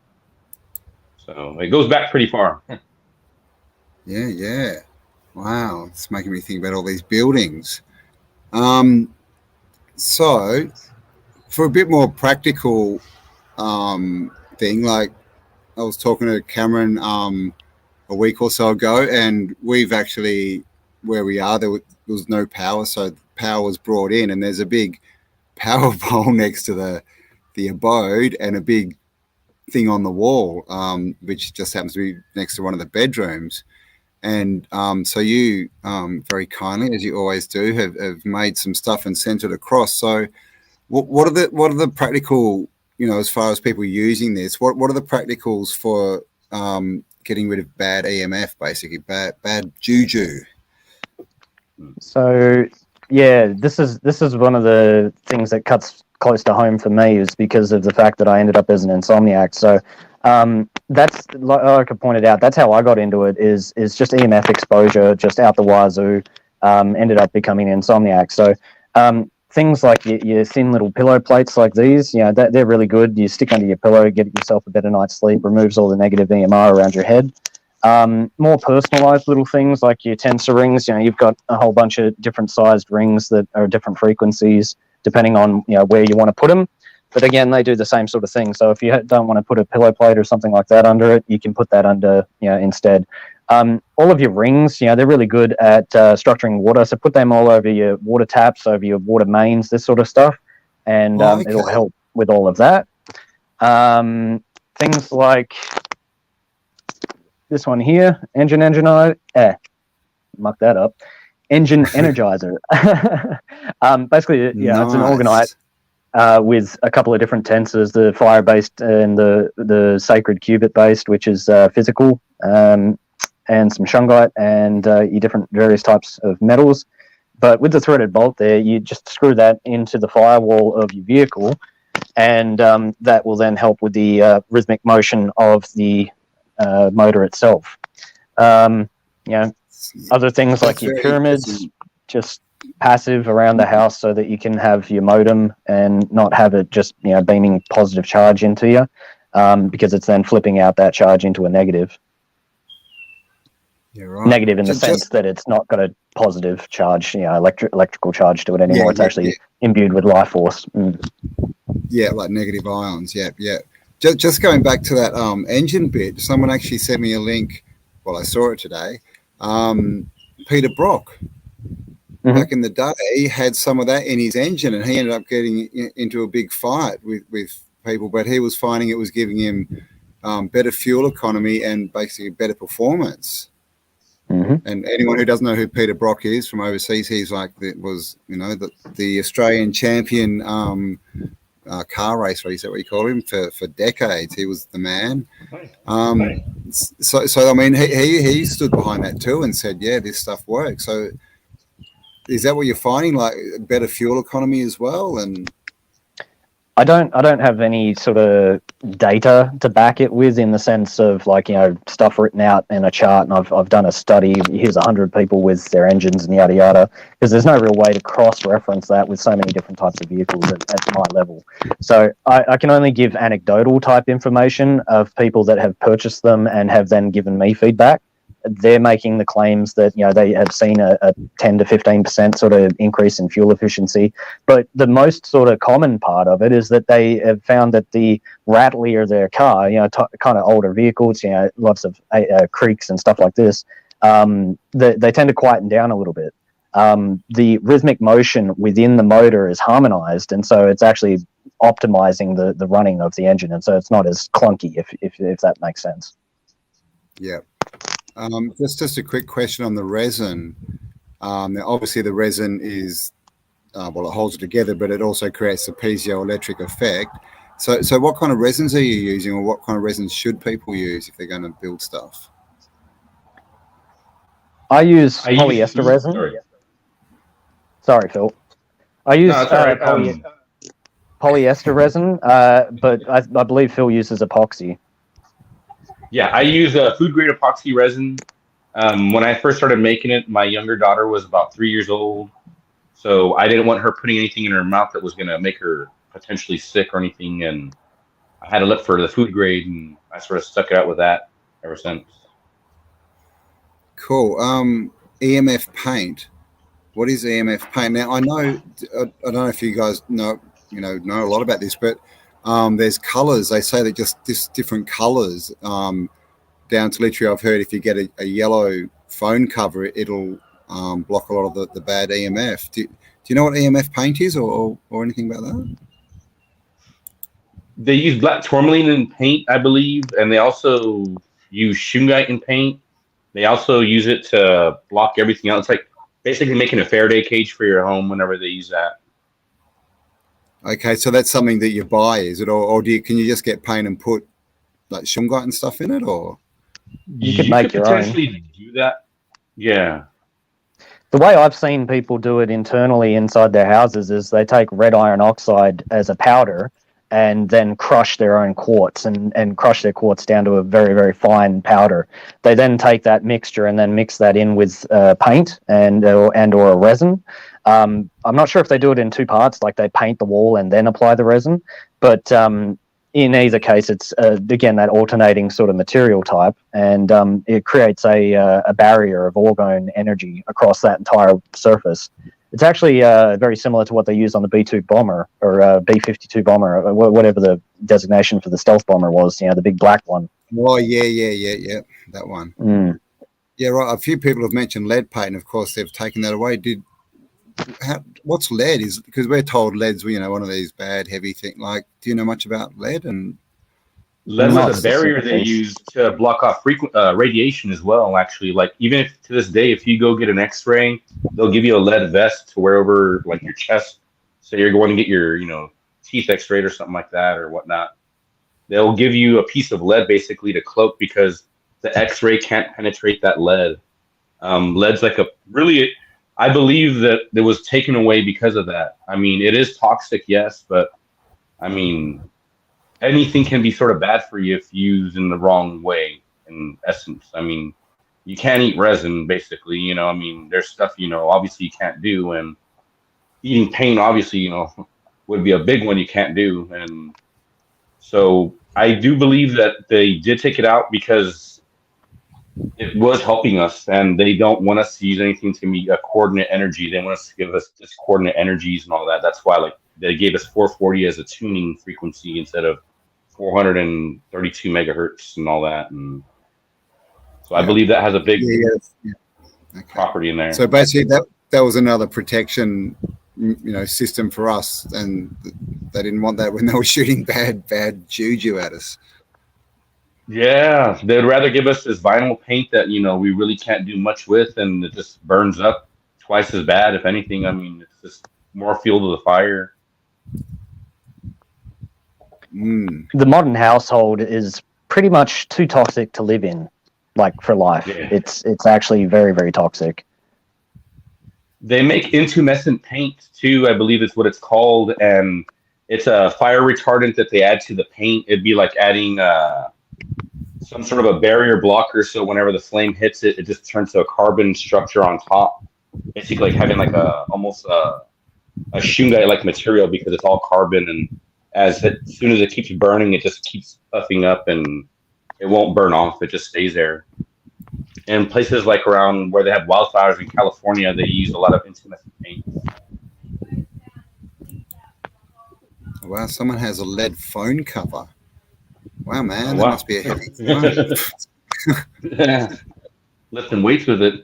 S5: So it goes back pretty far.
S1: Yeah. Wow, it's making me think about all these buildings. So for a bit more practical thing, like I was talking to Cameron a week or so ago, and we've actually, where we are, there was no power, so power was brought in, and there's a big power pole next to the abode and a big thing on the wall, which just happens to be next to one of the bedrooms. And so you very kindly, as you always do, have made some stuff and sent it across. So what are the practical, as far as people using this, what are the practicals for getting rid of bad EMF, basically bad juju?
S6: So yeah, this is one of the things that cuts close to home for me, is because of the fact that I ended up as an insomniac. So that's, like I pointed out, that's how I got into it, is just EMF exposure, just out the wazoo. Ended up becoming an insomniac. So things like your thin little pillow plates like these, they're really good. You stick under your pillow, get yourself a better night's sleep, removes all the negative EMR around your head. More personalized little things like your tensor rings. You've got a whole bunch of different sized rings that are different frequencies depending on where you want to put them. But again, they do the same sort of thing. So if you don't want to put a pillow plate or something like that under it, you can put that under instead. All of your rings, they're really good at structuring water. So put them all over your water taps, over your water mains, this sort of stuff, and it'll help with all of that. Things like this one here, engine muck that up. Engine Energizer. Basically, nice. It's an Orgonite with a couple of different tensors, the fire-based and the sacred Cubit based, which is physical, and some shungite and your different various types of metals. But with the threaded bolt there, you just screw that into the firewall of your vehicle, and that will then help with the rhythmic motion of the motor itself. Other things like your pyramids, just passive around the house so that you can have your modem and not have it just beaming positive charge into you, because it's then flipping out that charge into a negative.
S1: Yeah, right.
S6: Negative in the sense that it's not got a positive charge, electrical charge to it anymore. It's actually imbued with life force.
S1: Yeah, like negative ions. Yeah. Just going back to that engine bit, someone actually sent me a link. Well, I saw it today. Peter Brock, back in the day, he had some of that in his engine, and he ended up getting into a big fight with people. But he was finding it was giving him better fuel economy and basically better performance. And anyone who doesn't know who Peter Brock is from overseas, he's like the Australian champion car racer. Is that what you call him? For decades, he was the man. So I mean, he stood behind that too and said, yeah, this stuff works. So is that what you're finding, like better fuel economy as well? And
S6: I don't have any sort of data to back it with, in the sense of stuff written out in a chart, and I've done a study. Here's 100 people with their engines and yada yada, because there's no real way to cross-reference that with so many different types of vehicles at my level. So I can only give anecdotal type information of people that have purchased them and have then given me feedback. They're making the claims that they have seen a 10 to 15% sort of increase in fuel efficiency, but the most sort of common part of it is that they have found that the rattlier their car, kind of older vehicles, lots of creaks and stuff like this, they tend to quieten down a little bit. The rhythmic motion within the motor is harmonized, and so it's actually optimizing the running of the engine, and so it's not as clunky, if that makes sense.
S1: Yeah. Just a quick question on the resin. Now obviously the resin is, it holds it together, but it also creates a piezoelectric effect. So what kind of resins are you using, or what kind of resins should people use if they're going to build stuff?
S6: I use polyester resin. Sorry, Phil. I use polyester resin, but I believe Phil uses epoxy.
S5: Yeah, I use a food-grade epoxy resin. When I first started making it, my younger daughter was about 3 years old, so I didn't want her putting anything in her mouth that was going to make her potentially sick or anything, and I had to look for the food grade, and I sort of stuck it out with that ever since.
S1: Cool. EMF Paint. What is EMF Paint? Now, I don't know if you guys know a lot about this, but there's colors. They say that just different colors, down to literally, I've heard if you get a yellow phone cover, it'll block a lot of the bad EMF. Do you know what EMF Paint is, or anything about that?
S5: They use black tourmaline in paint, I believe, and they also use shungite in paint. They also use it to block everything else. It's like basically making a Faraday cage for your home whenever they use that.
S7: Okay, so that's something that you buy, is it, or can you just get paint and put like shungite and stuff in it, or
S6: You could make your own.
S5: Potentially do that. Yeah.
S6: The way I've seen people do it internally inside their houses is they take red iron oxide as a powder and then crush their own quartz and crush their quartz down to a very, very fine powder. They then take that mixture and then mix that in with paint and or a resin. I'm not sure if they do it in two parts, like they paint the wall and then apply the resin, but in either case, it's again that alternating sort of material type, and it creates a barrier of orgone energy across that entire surface. It's actually very similar to what they use on the B-2 bomber or B-52 bomber, or whatever the designation for the stealth bomber was. You know, the big black one.
S7: Oh yeah, that one.
S6: Mm.
S7: Yeah, right. A few people have mentioned lead paint, and of course they've taken that away. What's lead? Is because we're told lead's, you know, one of these bad heavy things. Like, do you know much about lead? And
S5: lead was a barrier they use to block off frequent radiation as well. Actually, like even if to this day, if you go get an X-ray, they'll give you a lead vest to wear over like your chest. So you're going to get your, you know, teeth X-rayed or something like that or whatnot. They'll give you a piece of lead basically to cloak because the X-ray can't penetrate that lead. Lead's like a really, I believe that it was taken away because of that. I mean, it is toxic, yes, but I mean, anything can be sort of bad for you if used in the wrong way, in essence. I mean, you can't eat resin, basically, you know. I mean, there's stuff, you know, obviously you can't do, and eating paint, obviously, you know, would be a big one you can't do. And so I do believe that they did take it out because it was helping us, and they don't want us to use anything to meet a coordinate energy. They want us to give us discordant energies and all that. That's why, like, they gave us 440 as a tuning frequency instead of 432 megahertz and all that. And so I believe that has a big property in there.
S7: So basically, that was another protection, you know, system for us, and they didn't want that when they were shooting bad juju at us.
S5: Yeah, they'd rather give us this vinyl paint that, you know, we really can't do much with, and it just burns up twice as bad, if anything. I mean, it's just more fuel to the fire.
S6: The modern household is pretty much too toxic to live in, like for life. Yeah. It's actually very, very toxic.
S5: They make intumescent paint too, I believe is what it's called, and it's a fire retardant that they add to the paint. It'd be like adding some sort of a barrier blocker, so whenever the flame hits it, it just turns to a carbon structure on top. Basically, like having like almost a shungite like material, because it's all carbon, and as soon as it keeps burning, it just keeps puffing up, and it won't burn off. It just stays there. And places like around where they have wildfires in California, they use a lot of intumescent paint.
S7: Wow, someone has a lead phone cover. Wow, man,
S5: that
S7: must be a heavy phone.
S5: Lifting weights with it.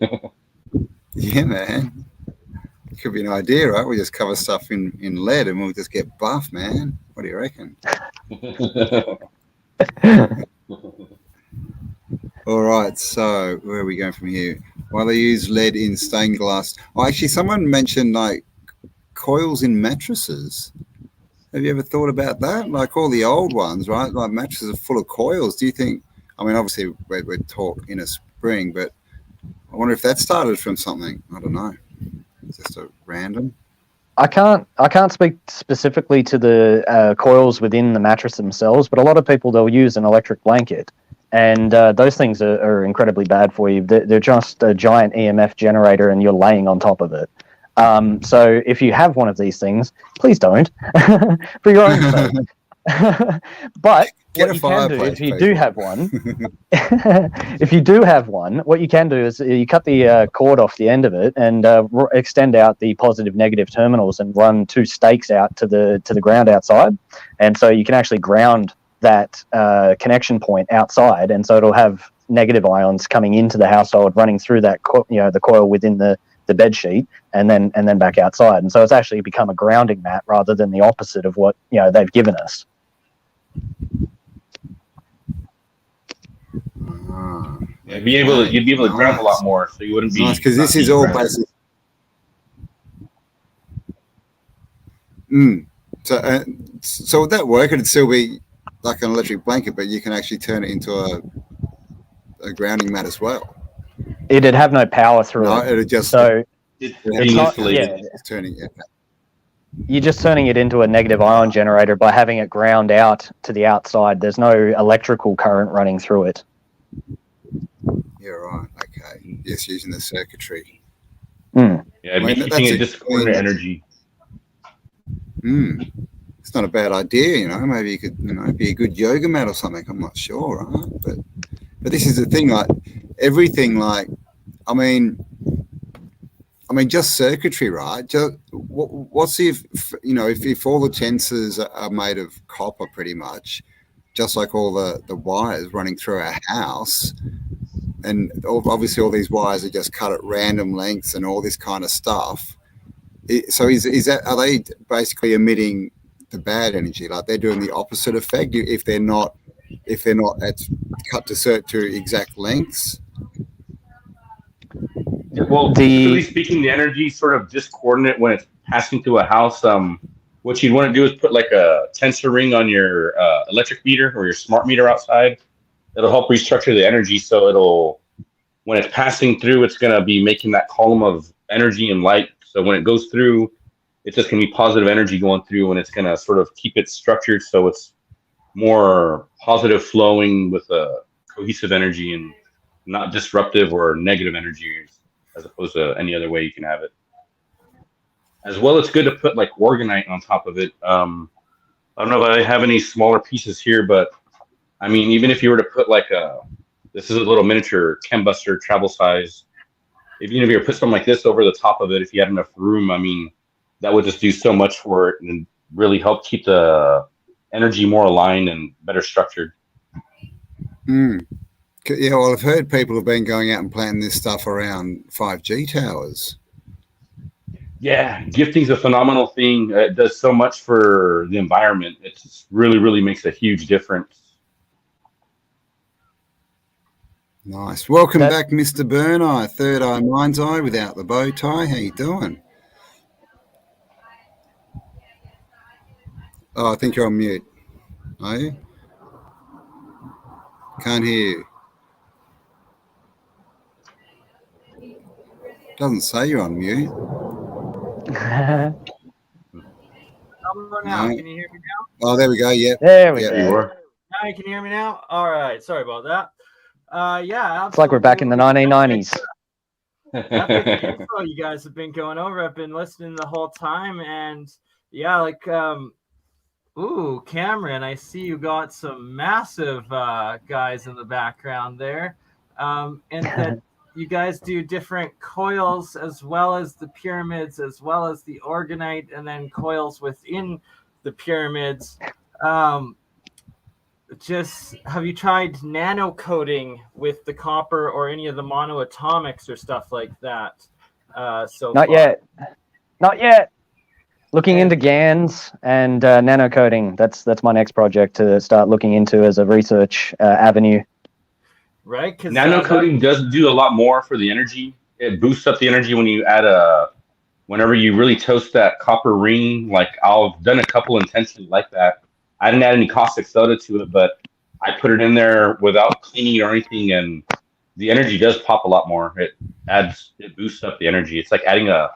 S7: Yeah, man. It could be an idea, right? We just cover stuff in lead and we'll just get buff, man. What do you reckon? All right, so where are we going from here? Well, they use lead in stained glass. Oh, actually, someone mentioned like coils in mattresses. Have you ever thought about that? Like all the old ones, right? Like mattresses are full of coils. Do you think, I mean, obviously we're taught in a spring, but I wonder if that started from something. I don't know. It's just a random.
S6: I can't speak specifically to the coils within the mattress themselves, but a lot of people, they'll use an electric blanket. And those things are incredibly bad for you. They're just a giant EMF generator, and you're laying on top of it. So if you have one of these things, please don't, for your own sake. But what you can do, if you do have one, what you can do is you cut the cord off the end of it and extend out the positive negative terminals and run two stakes out to the ground outside, and so you can actually ground that connection point outside, and so it'll have negative ions coming into the household, running through that the coil within the bed sheet, and then back outside. And so it's actually become a grounding mat rather than the opposite of what they've given us.
S5: You'd be able to ground a lot more, so you wouldn't be
S7: nice, because this is all basic. So would that work? It'd still be like an electric blanket, but you can actually turn it into a grounding mat as well.
S6: It'd have no power through
S7: No,
S6: it.
S7: it'd just
S6: So
S5: It's
S6: it's not.
S5: insulated.
S6: Yeah,
S7: it's turning it.
S6: you're just turning it into a negative ion generator by having it ground out to the outside. There's no electrical current running through it.
S7: Yeah, right. Okay. Just using the circuitry.
S6: Mm.
S5: Yeah, it'd be keeping a discordant energy.
S7: It's not a bad idea, you know. Maybe you could, you know, be a good yoga mat or something. I'm not sure, right? But this is the thing, like everything, like I mean, just circuitry, right? Just what's if you know if all the tensors are made of copper, pretty much, just like all the wires running through our house, and obviously all these wires are just cut at random lengths and all this kind of stuff. So is that, are they basically emitting the bad energy? Like they're doing the opposite effect if they're not at cut to exact lengths?
S5: Well, typically speaking, the energy is sort of discordant when it's passing through a house. What you'd want to do is put like a tensor ring on your electric meter or your smart meter outside. It'll help restructure the energy, so it'll, when it's passing through, it's going to be making that column of energy and light. So when it goes through, it's just going to be positive energy going through, and it's going to sort of keep it structured so it's more positive flowing with a cohesive energy and not disruptive or negative energy, as opposed to any other way you can have it. As well, it's good to put like Orgonite on top of it. I don't know if I have any smaller pieces here, but I mean, even if you were to put like this is a little miniature Chembuster travel size. Even if you were to put something like this over the top of it, if you had enough room, I mean, that would just do so much for it and really help keep the energy more aligned and better structured.
S7: Yeah, well, I've heard people have been going out and planting this stuff around 5G towers.
S5: Yeah, gifting's a phenomenal thing. It does so much for the environment. It really, really makes a huge difference.
S7: Nice. Welcome back, Mr. Burn-Eye, Third Eye, Mind's Eye, without the bow tie. How you doing? Oh, I think you're on mute. Are you? Can't hear you. Doesn't say you're on mute.
S3: Now.
S7: No.
S3: Can you hear me now?
S7: Oh, there we go. Yep.
S6: There we
S7: Yep.
S6: go.
S5: You are.
S3: Now you can hear me now? All right. Sorry about that. Yeah.
S6: It's like we're back in the 1990s.
S3: Epic info you guys have been going over. I've been listening the whole time, and yeah, like ooh, Cameron, I see you got some massive guys in the background there. And that you guys do different coils as well as the pyramids, as well as the Orgonite, and then coils within the pyramids. Just have you tried nano-coating with the copper or any of the monoatomics or stuff like that? Not
S6: yet. Looking into GANs and nano-coating. That's my next project to start looking into as a research avenue.
S3: Right, because
S5: nano-coating does do a lot more for the energy. It boosts up the energy when you add whenever you really toast that copper ring. Like I've done a couple intentionally like that. I didn't add any caustic soda to it, but I put it in there without cleaning it or anything, and the energy does pop a lot more. It boosts up the energy. It's like adding a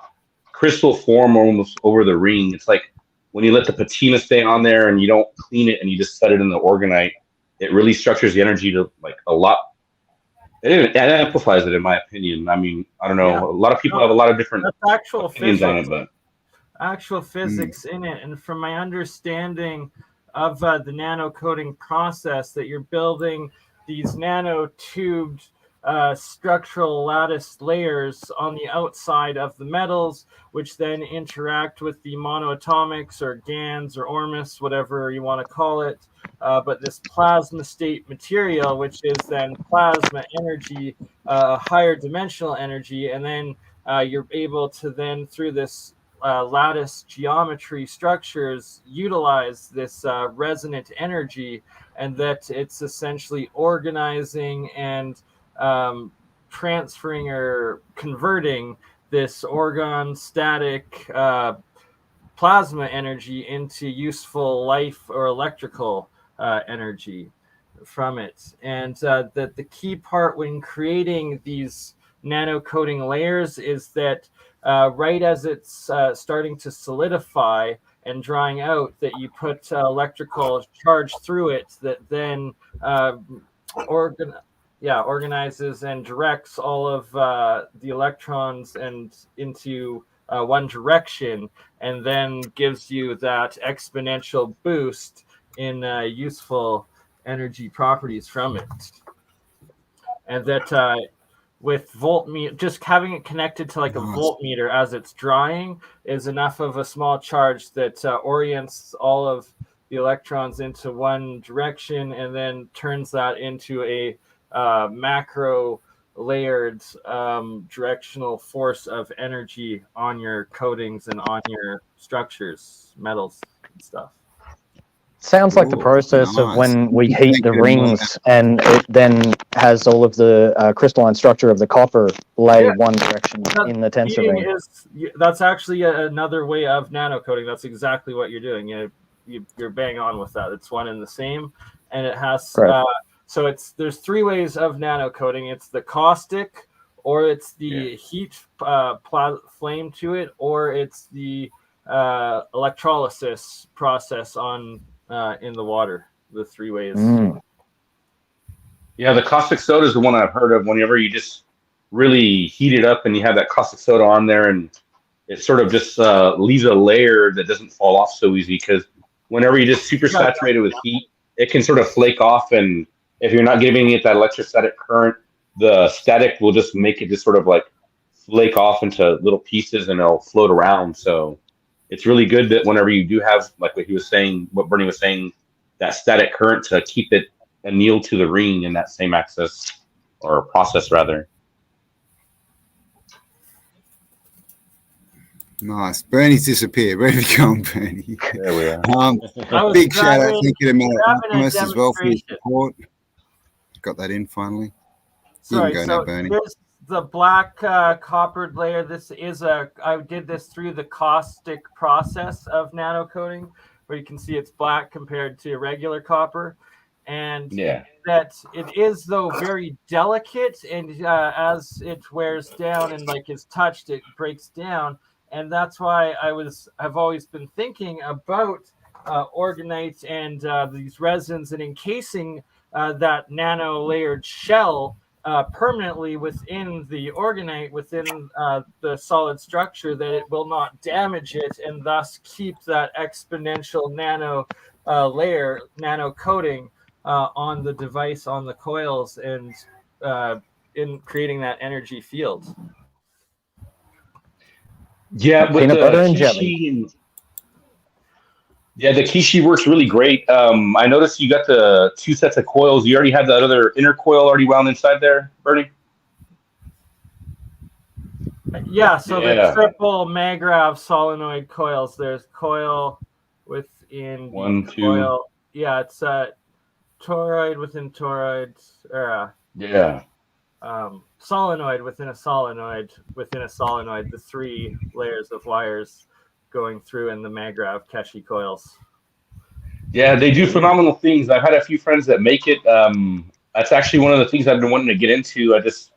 S5: crystal form almost over the ring. It's like when you let the patina stay on there and you don't clean it and you just set it in the Orgonite, it really structures the energy to like a lot. It amplifies it, in my opinion. I mean, I don't know. Yeah. A lot of people have a lot of different
S3: actual
S5: opinions on it, but
S3: actual physics in it. And from my understanding of the nano-coating process, that you're building these nano-tubed structural lattice layers on the outside of the metals, which then interact with the monoatomics or GANs or ORMUS, whatever you want to call it. But this plasma state material, which is then plasma energy, higher dimensional energy, and then you're able to then, through this lattice geometry structures, utilize this resonant energy, and that it's essentially organizing and transferring or converting this orgone static
S2: plasma energy into useful life or electrical energy from it. And the key part when creating these nano-coating layers is that right as it's starting to solidify and drying out, that you put electrical charge through it that then organizes and directs all of the electrons and into one direction, and then gives you that exponential boost in useful energy properties from it. And that with voltmeter, just having it connected to like a voltmeter as it's drying is enough of a small charge that orients all of the electrons into one direction, and then turns that into a macro layered directional force of energy on your coatings and on your structures, metals and stuff.
S6: Sounds like the process of when we heat the rings, and it then has all of the crystalline structure of the copper lay one direction in the tensor ring.
S2: That's actually another way of nano-coating. That's exactly what you're doing. You're bang on with that. It's one and the same, and it has so there's three ways of nano-coating. It's the caustic, or it's the heat flame to it, or it's the electrolysis process on in the water. The three ways.
S5: Yeah, the caustic soda is the one I've heard of. Whenever you just really heat it up and you have that caustic soda on there, and it sort of just leaves a layer that doesn't fall off so easy, because whenever you just super saturate it with heat, it can sort of flake off, and if you're not giving it that electrostatic current, the static will just make it just sort of like flake off into little pieces, and it'll float around. So it's really good that whenever you do have, like what he was saying, what Bernie was saying, that static current to keep it annealed to the ring in that same access or process rather.
S7: Nice. Bernie's disappeared. Where have you gone, Bernie?
S5: There we are.
S7: Big shout out to you, Alchemist, as well for your support. Got that in finally.
S2: Sorry,
S7: you can go
S2: so
S7: now, Bernie.
S2: Here's the black coppered layer. This is I did this through the caustic process of nano-coating, where you can see it's black compared to regular copper. And that it is, though, very delicate, and as it wears down and like is touched, it breaks down. And that's why I've always been thinking about Orgonite and these resins, and encasing that nano layered shell permanently within the Orgonite, within the solid structure, that it will not damage it, and thus keep that exponential nano layer, nano coating on the device, on the coils, and in creating that energy field.
S5: Yeah, with
S6: peanut butter and
S5: Kishi,
S6: jelly.
S5: Yeah, the Kishi works really great. I noticed you got the 2 sets of coils. You already have that other inner coil already wound inside there, Bernie?
S2: Yeah, so the triple Magrav solenoid coils. There's coil within
S5: One, two.
S2: coil. Yeah, it's toroid within toroid. Solenoid within a solenoid within a solenoid. The 3 layers of wires going through in the Magrav Keshi coils.
S5: Yeah, they do phenomenal things. I've had a few friends that make it. That's actually one of the things I've been wanting to get into. I just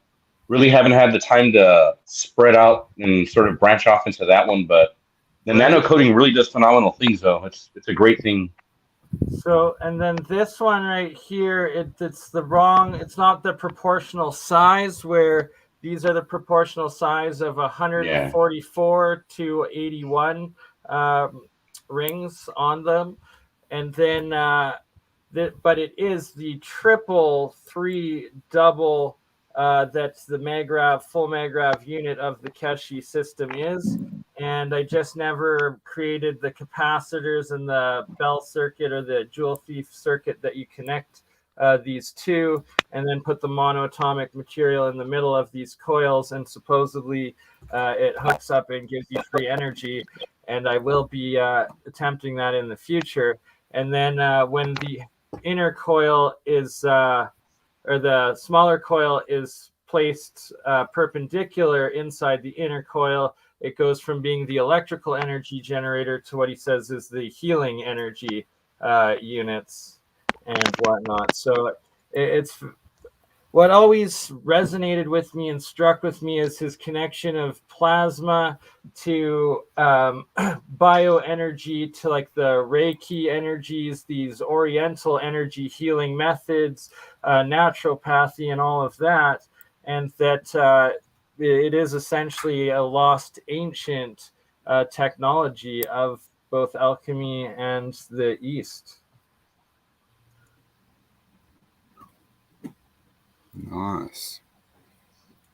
S5: really haven't had the time to spread out and sort of branch off into that one. But the nano coating really does phenomenal things, though. It's a great thing.
S2: So, and then this one right here, it's the wrong, it's not the proportional size, where these are the proportional size of 144 to 81 rings on them. And then, but it is the triple 3 double that's the Magrav, full Magrav unit of the Keshi system is. And I just never created the capacitors and the Bell circuit or the Joule Thief circuit that you connect these two, and then put the monoatomic material in the middle of these coils, and supposedly it hooks up and gives you free energy. And I will be attempting that in the future. And then when the inner coil is, or the smaller coil is placed perpendicular inside the inner coil,
S3: it goes from being the electrical energy generator to what he says is the healing energy units and whatnot. So it's what always resonated with me and struck with me is his connection of plasma to bioenergy, to like the Reiki energies, these Oriental energy healing methods, naturopathy, and all of that. And that it is essentially a lost ancient technology of both alchemy and the East.
S7: Nice.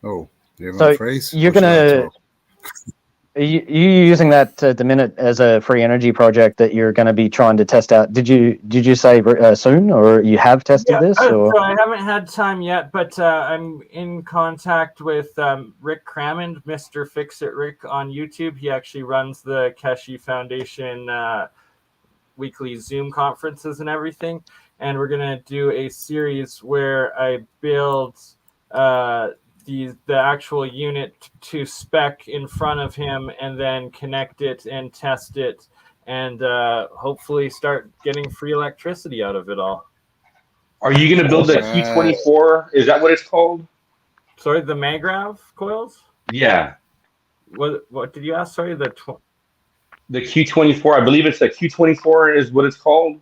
S7: Oh,
S6: So
S7: freeze?
S6: you're
S7: Or should I
S6: gonna.
S7: talk?
S6: Are you using that at the minute as a free energy project that you're going to be trying to test out? Did you say soon, or you have tested this? Or?
S3: So I haven't had time yet, but I'm in contact with Rick Crammond, Mr. Fix-It Rick on YouTube. He actually runs the Keshe Foundation weekly Zoom conferences and everything. And we're going to do a series where I build the actual unit to spec in front of him and then connect it and test it and hopefully start getting free electricity out of it all.
S5: Are you going to build the Q24? Is that what it's called?
S3: Sorry, the Magrav coils?
S5: Yeah.
S3: What did you ask? Sorry, the
S5: Q24. I believe it's the Q24 is what it's called.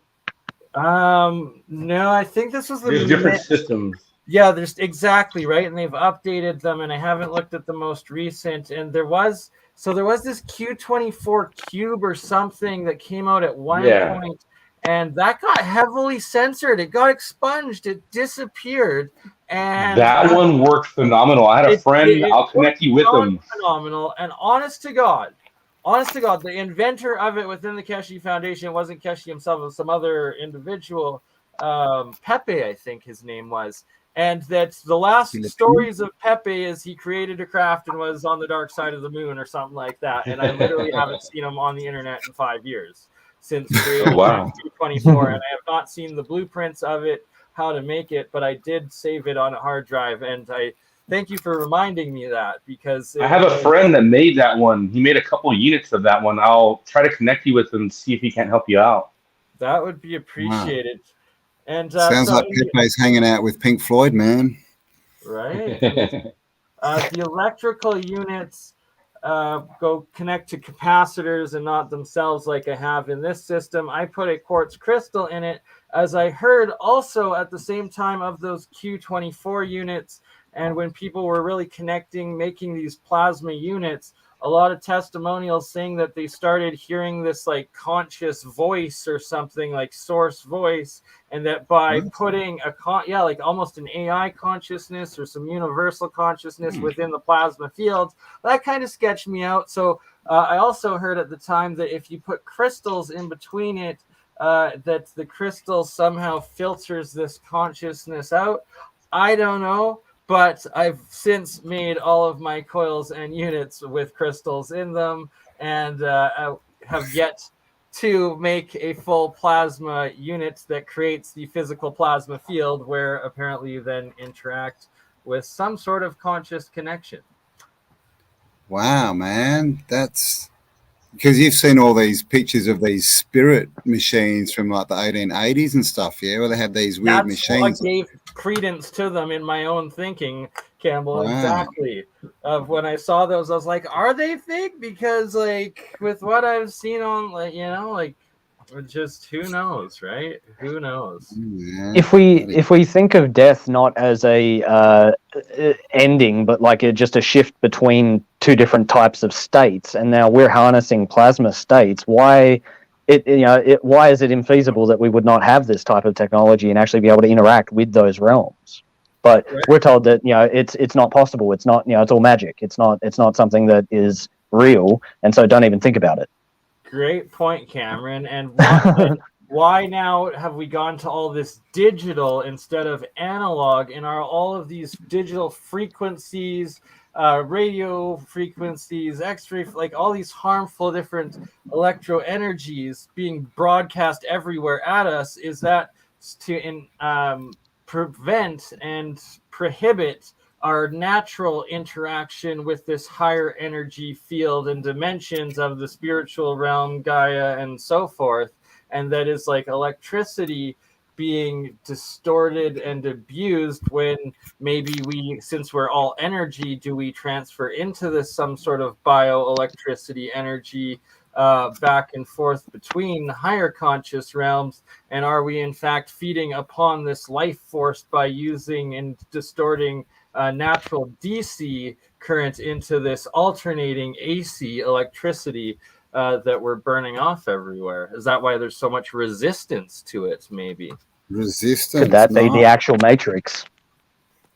S3: No, I think this was the
S5: There's different systems.
S3: Yeah, there's exactly right, and they've updated them, and I haven't looked at the most recent. And there was this Q24 cube or something that came out at one point, and that got heavily censored. It got expunged. It disappeared, and
S5: that one worked phenomenal. I had a friend. I'll connect you with him.
S3: Phenomenal, and honest to God, the inventor of it within the Keshe Foundation, it wasn't Keshe himself, it was some other individual, Pepe, I think his name was. And that the last stories of Pepe is he created a craft and was on the dark side of the moon or something like that. And I literally haven't seen him on the internet in 5 years since creating Q24. And I have not seen the blueprints of it, how to make it, but I did save it on a hard drive. And I thank you for reminding me of that, because
S5: I have a friend that made that one. He made a couple units of that one. I'll try to connect you with him and see if he can't help you out.
S3: That would be appreciated. Wow. And
S7: sounds like Pepe's hanging out with Pink Floyd, man.
S3: Right. The electrical units go connect to capacitors and not themselves like I have in this system. I put a quartz crystal in it, as I heard also at the same time of those Q24 units. And when people were really connecting, making these plasma units, a lot of testimonials saying that they started hearing this like conscious voice or something, like source voice, and that by putting like almost an AI consciousness or some universal consciousness within the plasma fields, that kind of sketched me out. So I also heard at the time that if you put crystals in between it, that the crystal somehow filters this consciousness out. I don't know. But I've since made all of my coils and units with crystals in them, and I have yet to make a full plasma unit that creates the physical plasma field, where apparently you then interact with some sort of conscious connection.
S7: Wow, man. That's because you've seen all these pictures of these spirit machines from like the 1880s and stuff, yeah, where they have these weird machines.
S3: I gave credence to them in my own thinking, Campbell. Wow. Exactly. Of when I saw those, I was like, are they fake? Because like with what I've seen on, like, you know, like just who knows, right? Who knows?
S7: Yeah.
S6: If we think of death not as a ending, but like just a shift between two different types of states, and now we're harnessing plasma states, why is it infeasible that we would not have this type of technology and actually be able to interact with those realms? But we're told that it's not possible. It's not, it's all magic. It's not something that is real, and so don't even think about it.
S3: Great point, Cameron. And why now have we gone to all this digital instead of analog? And are all of these digital frequencies, radio frequencies, X-ray, like all these harmful different electro energies being broadcast everywhere at us? Is that to prevent and prohibit our natural interaction with this higher energy field and dimensions of the spiritual realm, Gaia, and so forth. And that is like electricity being distorted and abused when maybe we, since we're all energy, do we transfer into this some sort of bioelectricity energy back and forth between higher conscious realms? And are we in fact feeding upon this life force by using and distorting natural DC current into this alternating AC electricity that we're burning off everywhere? Is that why there's so much resistance to it, maybe?
S7: Resistance.
S6: Could that be
S7: no.
S6: the actual matrix?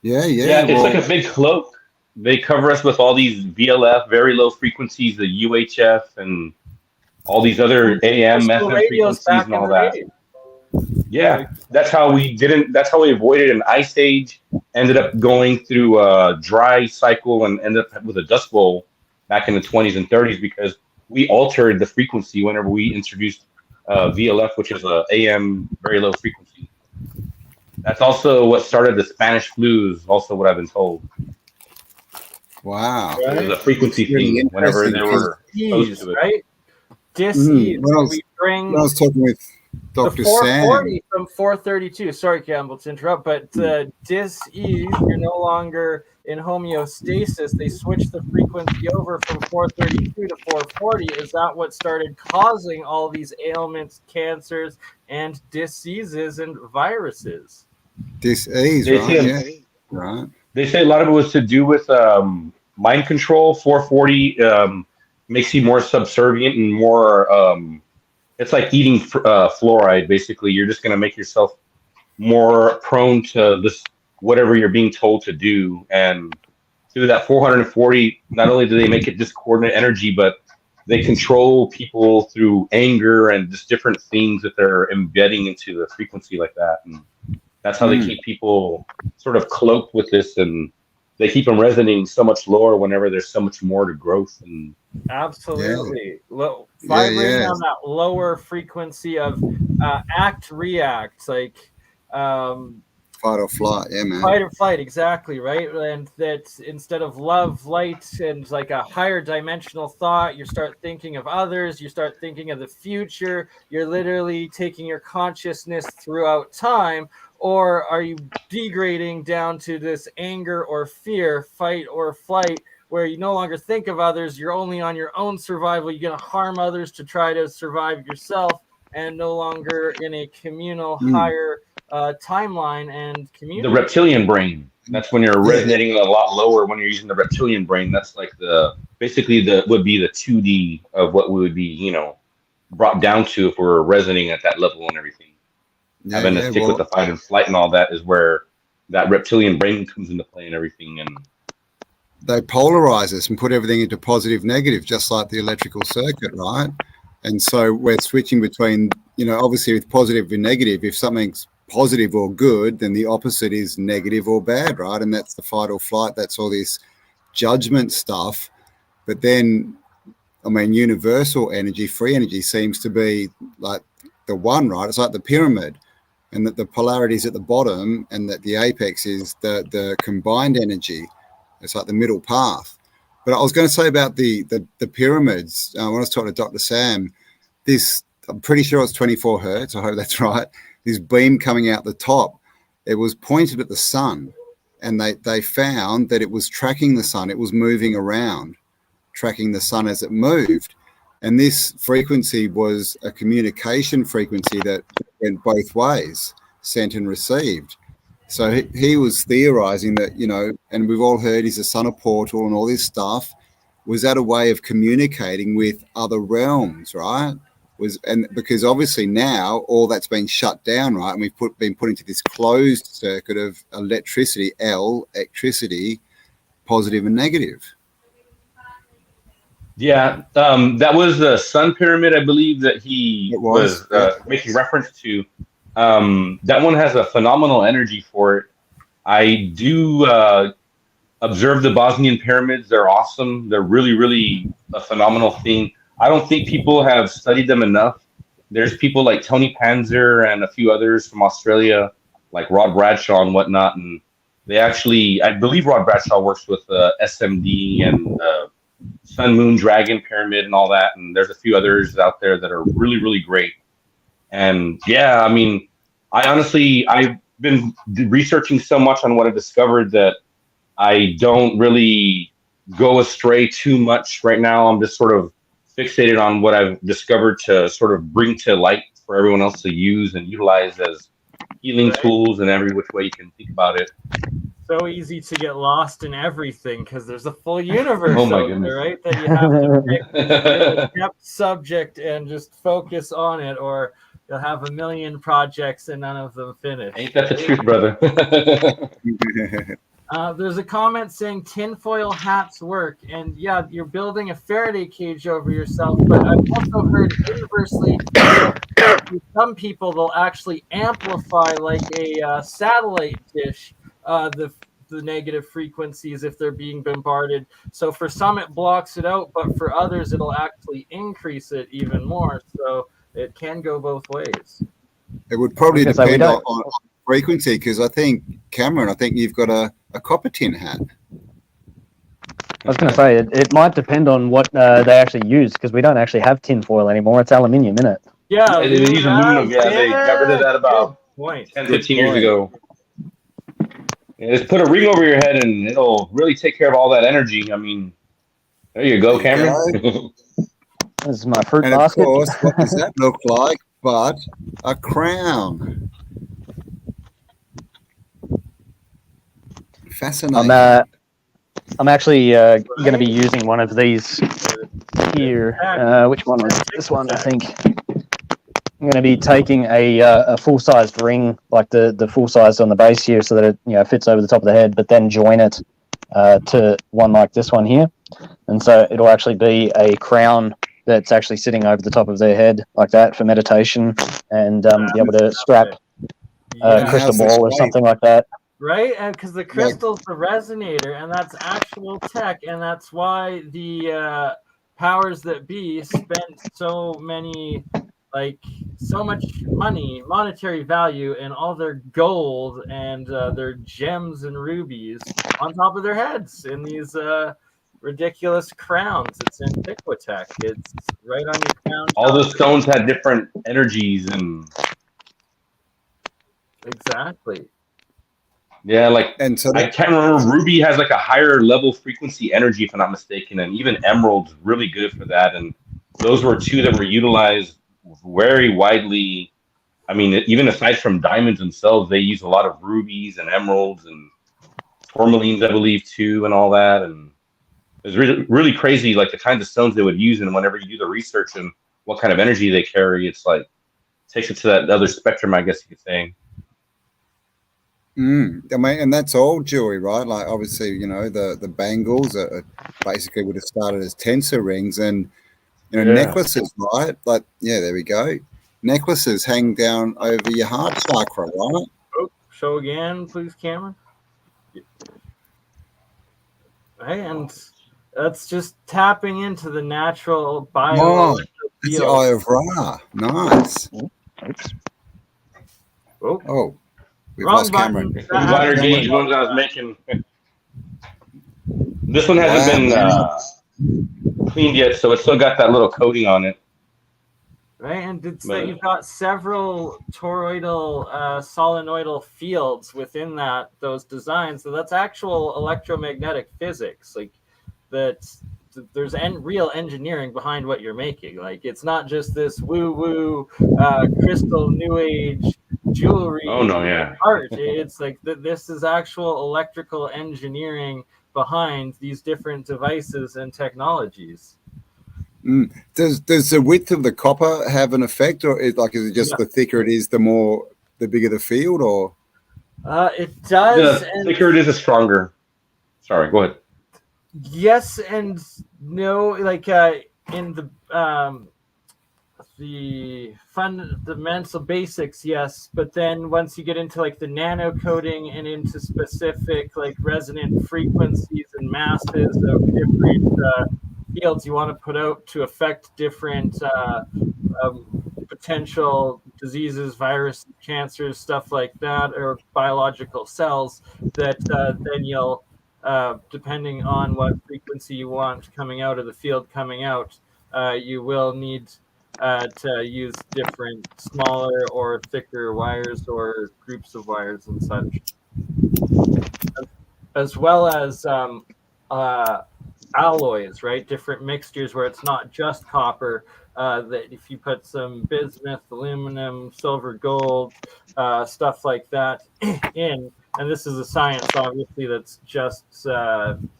S7: Yeah.
S5: Yeah, it's
S7: well,
S5: like a big cloak. They cover us with all these VLF, very low frequencies, the UHF, and all these other AM,
S3: Crystal
S5: FM
S3: radios
S5: frequencies
S3: back
S5: and
S3: in
S5: all
S3: the
S5: that.
S3: day.
S5: Yeah, that's how we avoided an ice age, ended up going through a dry cycle and ended up with a dust bowl back in the 20s and 30s because we altered the frequency whenever we introduced VLF, which is a AM very low frequency. That's also what started the Spanish flu, is also what I've been told.
S7: wow.
S5: It was a frequency
S7: It's really
S5: thing whenever
S7: interesting
S5: they were exposed
S3: Dis-ease,
S5: to it.
S3: right? Dis-ease.
S7: When I was-
S3: We bring
S7: When I was talking with
S3: the
S7: Dr.
S3: 440
S7: Sam,
S3: from 432. Sorry, Campbell, to interrupt, but dis-ease, you're no longer in homeostasis. They switched the frequency over from 432 to 440. Is that what started causing all these ailments, cancers, and diseases and viruses?
S7: dis-ease,
S5: They
S7: right?
S5: say-
S7: Yeah. Right.
S5: They say a lot of it was to do with mind control. 440 makes you more subservient and more. It's like eating fluoride. Basically, you're just going to make yourself more prone to this whatever you're being told to do. And through that 440, not only do they make it discordant energy, but they control people through anger and just different things that they're embedding into the frequency like that. And that's how they keep people sort of cloaked with this, and they keep them resonating so much lower whenever there's so much more to growth. And
S3: Absolutely.
S7: Yeah,
S3: Vibrating
S7: yeah.
S3: on that lower frequency of act, react, like
S7: Fight or flight. Yeah, man.
S3: fight or flight, exactly, right? And that instead of love, light, and like a higher dimensional thought, you start thinking of others, you start thinking of the future, you're literally taking your consciousness throughout time. Or are you degrading down to this anger or fear, fight or flight, where you no longer think of others, you're only on your own survival, you're going to harm others to try to survive yourself, and no longer in a communal higher timeline and community.
S5: the reptilian brain, that's when you're resonating a lot lower when you're using the reptilian brain. That's like basically would be the 2D of what we would be, brought down to if we're resonating at that level and everything.
S7: Yeah,
S5: Having to stick with the fight and flight and all that is where that reptilian brain comes into play and everything. And
S7: they polarize us and put everything into positive, negative, just like the electrical circuit, right? And so we're switching between, obviously with positive and negative. If something's positive or good, then the opposite is negative or bad, right? And that's the fight or flight. That's all this judgment stuff. But then, universal energy, free energy seems to be like the one, right? It's like the pyramid, and that the polarity is at the bottom and that the apex is the combined energy. It's like the middle path. But I was going to say about the pyramids, when I was talking to Dr. Sam, I'm pretty sure it's 24 hertz. I hope that's right. This beam coming out the top, it was pointed at the sun, and they found that it was tracking the sun. It was moving around, tracking the sun as it moved. And this frequency was a communication frequency that went both ways, sent and received. So he was theorizing that, and we've all heard he's a son of portal and all this stuff. Was that a way of communicating with other realms, right? Because obviously now all that's been shut down, right? And we've been put into this closed circuit of electricity, electricity, positive and negative.
S5: yeah, that was the sun pyramid, I believe, that he was making reference to. That one has a phenomenal energy for it. I do observe the Bosnian pyramids. They're awesome. They're really, really a phenomenal thing. I don't think people have studied them enough. There's people like Tony Panzer and a few others from Australia, like Rod Bradshaw and whatnot, and They actually, I believe Rod Bradshaw works with SMD and Sun Moon Dragon Pyramid and all that, and there's a few others out there that are really, really great. And yeah, I mean, I've been researching so much on what I discovered that I don't really go astray too much right now. I'm just sort of fixated on what I've discovered to sort of bring to light for everyone else to use and utilize as healing tools in every which way you can think about it.
S3: So easy to get lost in everything because there's a full universe
S5: Oh my
S3: out
S5: goodness.
S3: there, right? That you have to pick a depth subject and just focus on it, or you'll have a million projects and none of them finish.
S5: Ain't that the truth, brother?
S3: There's a comment saying tinfoil hats work, and yeah, you're building a Faraday cage over yourself, but I've also heard inversely, some people they'll actually amplify like a satellite dish the negative frequencies if they're being bombarded. So for some it blocks it out, but for others it'll actually increase it even more. So it can go both ways.
S7: It would probably
S6: Okay, so we
S7: depend
S6: don't-
S7: on frequency, because I think, Cameron, I think you've got a copper tin hat.
S6: I was going to say, it might depend on what they actually use, because we don't actually have tin foil anymore. It's aluminium, isn't it?
S3: Yeah,
S5: They use aluminum. Yeah, they got rid of that about
S3: Good point.
S5: 10, 15 years ago. Yeah, just put a ring over your head and it'll really take care of all that energy. I mean, there you go,
S7: There you
S5: Cameron.
S6: This is my fruit
S7: And of
S6: basket.
S7: course, what does that look like but a crown? Fascinating.
S6: I'm actually going to be using one of these here. Which one is this one? I think I'm going to be taking a full-sized ring, like the full-sized on the base here, so that it fits over the top of the head, but then join it to one like this one here, and so it'll actually be a crown that's actually sitting over the top of their head like that for meditation, and be able to strap a
S3: Yeah.
S6: crystal
S7: How's the
S6: ball or
S7: shape?
S6: something like that.
S3: Right, and because the crystal's the resonator, and that's actual tech, and that's why the powers that be spent so much money, monetary value, in all their gold and their gems and rubies on top of their heads in these ridiculous crowns. It's Antiquitech. It's right on your crown.
S5: All the stones had different energies and
S3: Exactly.
S5: yeah, like
S7: And so
S5: I can't remember. Ruby has like a higher level frequency energy, if I'm not mistaken, and even Emerald's really good for that. And those were two that were utilized very widely. I mean, even aside from diamonds themselves, they use a lot of rubies and emeralds and tourmalines, I believe, too, and all that. And it's really, really crazy, like the kinds of stones they would use. And whenever you do the research and what kind of energy they carry, it's like takes it to that other spectrum, I guess you could say.
S7: I mean, and that's all jewelry, right? Like, obviously, the bangles are basically would have started as tensor rings, and necklaces, right? Like, yeah, there we go. Necklaces hang down over your heart chakra, right?
S3: Oh, show again, please, Cameron. Right, and that's just tapping into the natural bio.
S7: Oh, it's the Eye of Ra. Nice.
S6: Oops.
S7: Oh, we've
S3: Wrong
S7: lost
S3: button.
S7: Cameron.
S5: Designer gauge ones I was making. This one hasn't been cleaned yet, so it's still got that little coating on it.
S3: Right, and it's that you've got several toroidal, solenoidal fields within those designs. So that's actual electromagnetic physics. Like that, there's real engineering behind what you're making. Like it's not just this woo-woo crystal new age jewelry.
S5: Oh no, yeah.
S3: Art. It's like this is actual electrical engineering behind these different devices and technologies.
S7: Does the width of the copper have an effect, or is it just the thicker it is, the bigger the field, or?
S3: It does.
S5: The thicker it is, the stronger. Sorry, go ahead.
S3: Yes and no. Like in the fundamental basics, yes, but then once you get into like the nano-coating and into specific like resonant frequencies and masses of different fields you want to put out to affect different potential diseases, viruses, cancers, stuff like that, or biological cells, that then you'll, depending on what frequency you want coming out of the field coming out, you will need to use different smaller or thicker wires or groups of wires and such, as well as alloys, right? Different mixtures where it's not just copper. That if you put some bismuth, aluminum, silver, gold, stuff like that in, and this is a science, obviously, that's just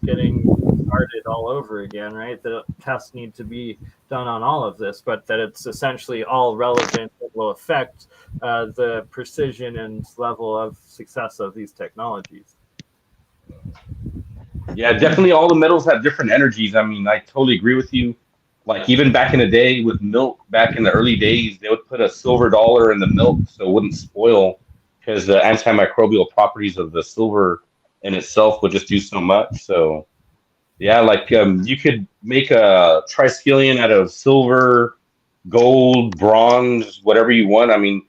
S3: getting started all over again, right? The tests need to be done on all of this, but that it's essentially all relevant that will affect the precision and level of success of these technologies.
S5: Yeah, definitely all the metals have different energies. I mean, I totally agree with you. Like even back in the day with milk, back in the early days, they would put a silver dollar in the milk so it wouldn't spoil, because the antimicrobial properties of the silver in itself would just do so much. So yeah, like you could make a triskelion out of silver, gold, bronze, whatever you want. I mean,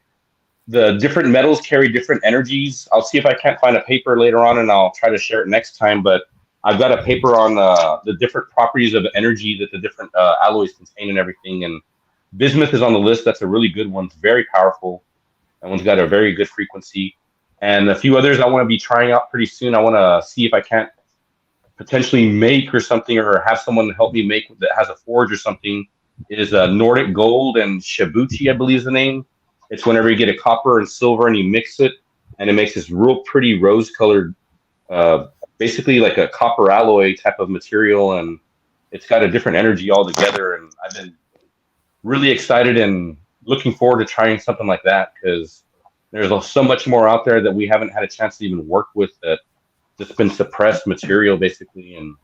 S5: the different metals carry different energies. I'll see if I can't find a paper later on, and I'll try to share it next time. But I've got a paper on the different properties of energy that the different alloys contain and everything. And bismuth is on the list. That's a really good one. It's very powerful. That one's got a very good frequency. And a few others I want to be trying out pretty soon. I want to see if I can't potentially make or something, or have someone help me make that has a forge or something. Is Nordic Gold and Shibuchi, I believe is the name. It's whenever you get a copper and silver and you mix it, and it makes this real pretty rose-colored, basically like a copper alloy type of material, and it's got a different energy altogether. And I've been really excited and looking forward to trying something like that, because there's so much more out there that we haven't had a chance to even work with, that just been suppressed material basically. And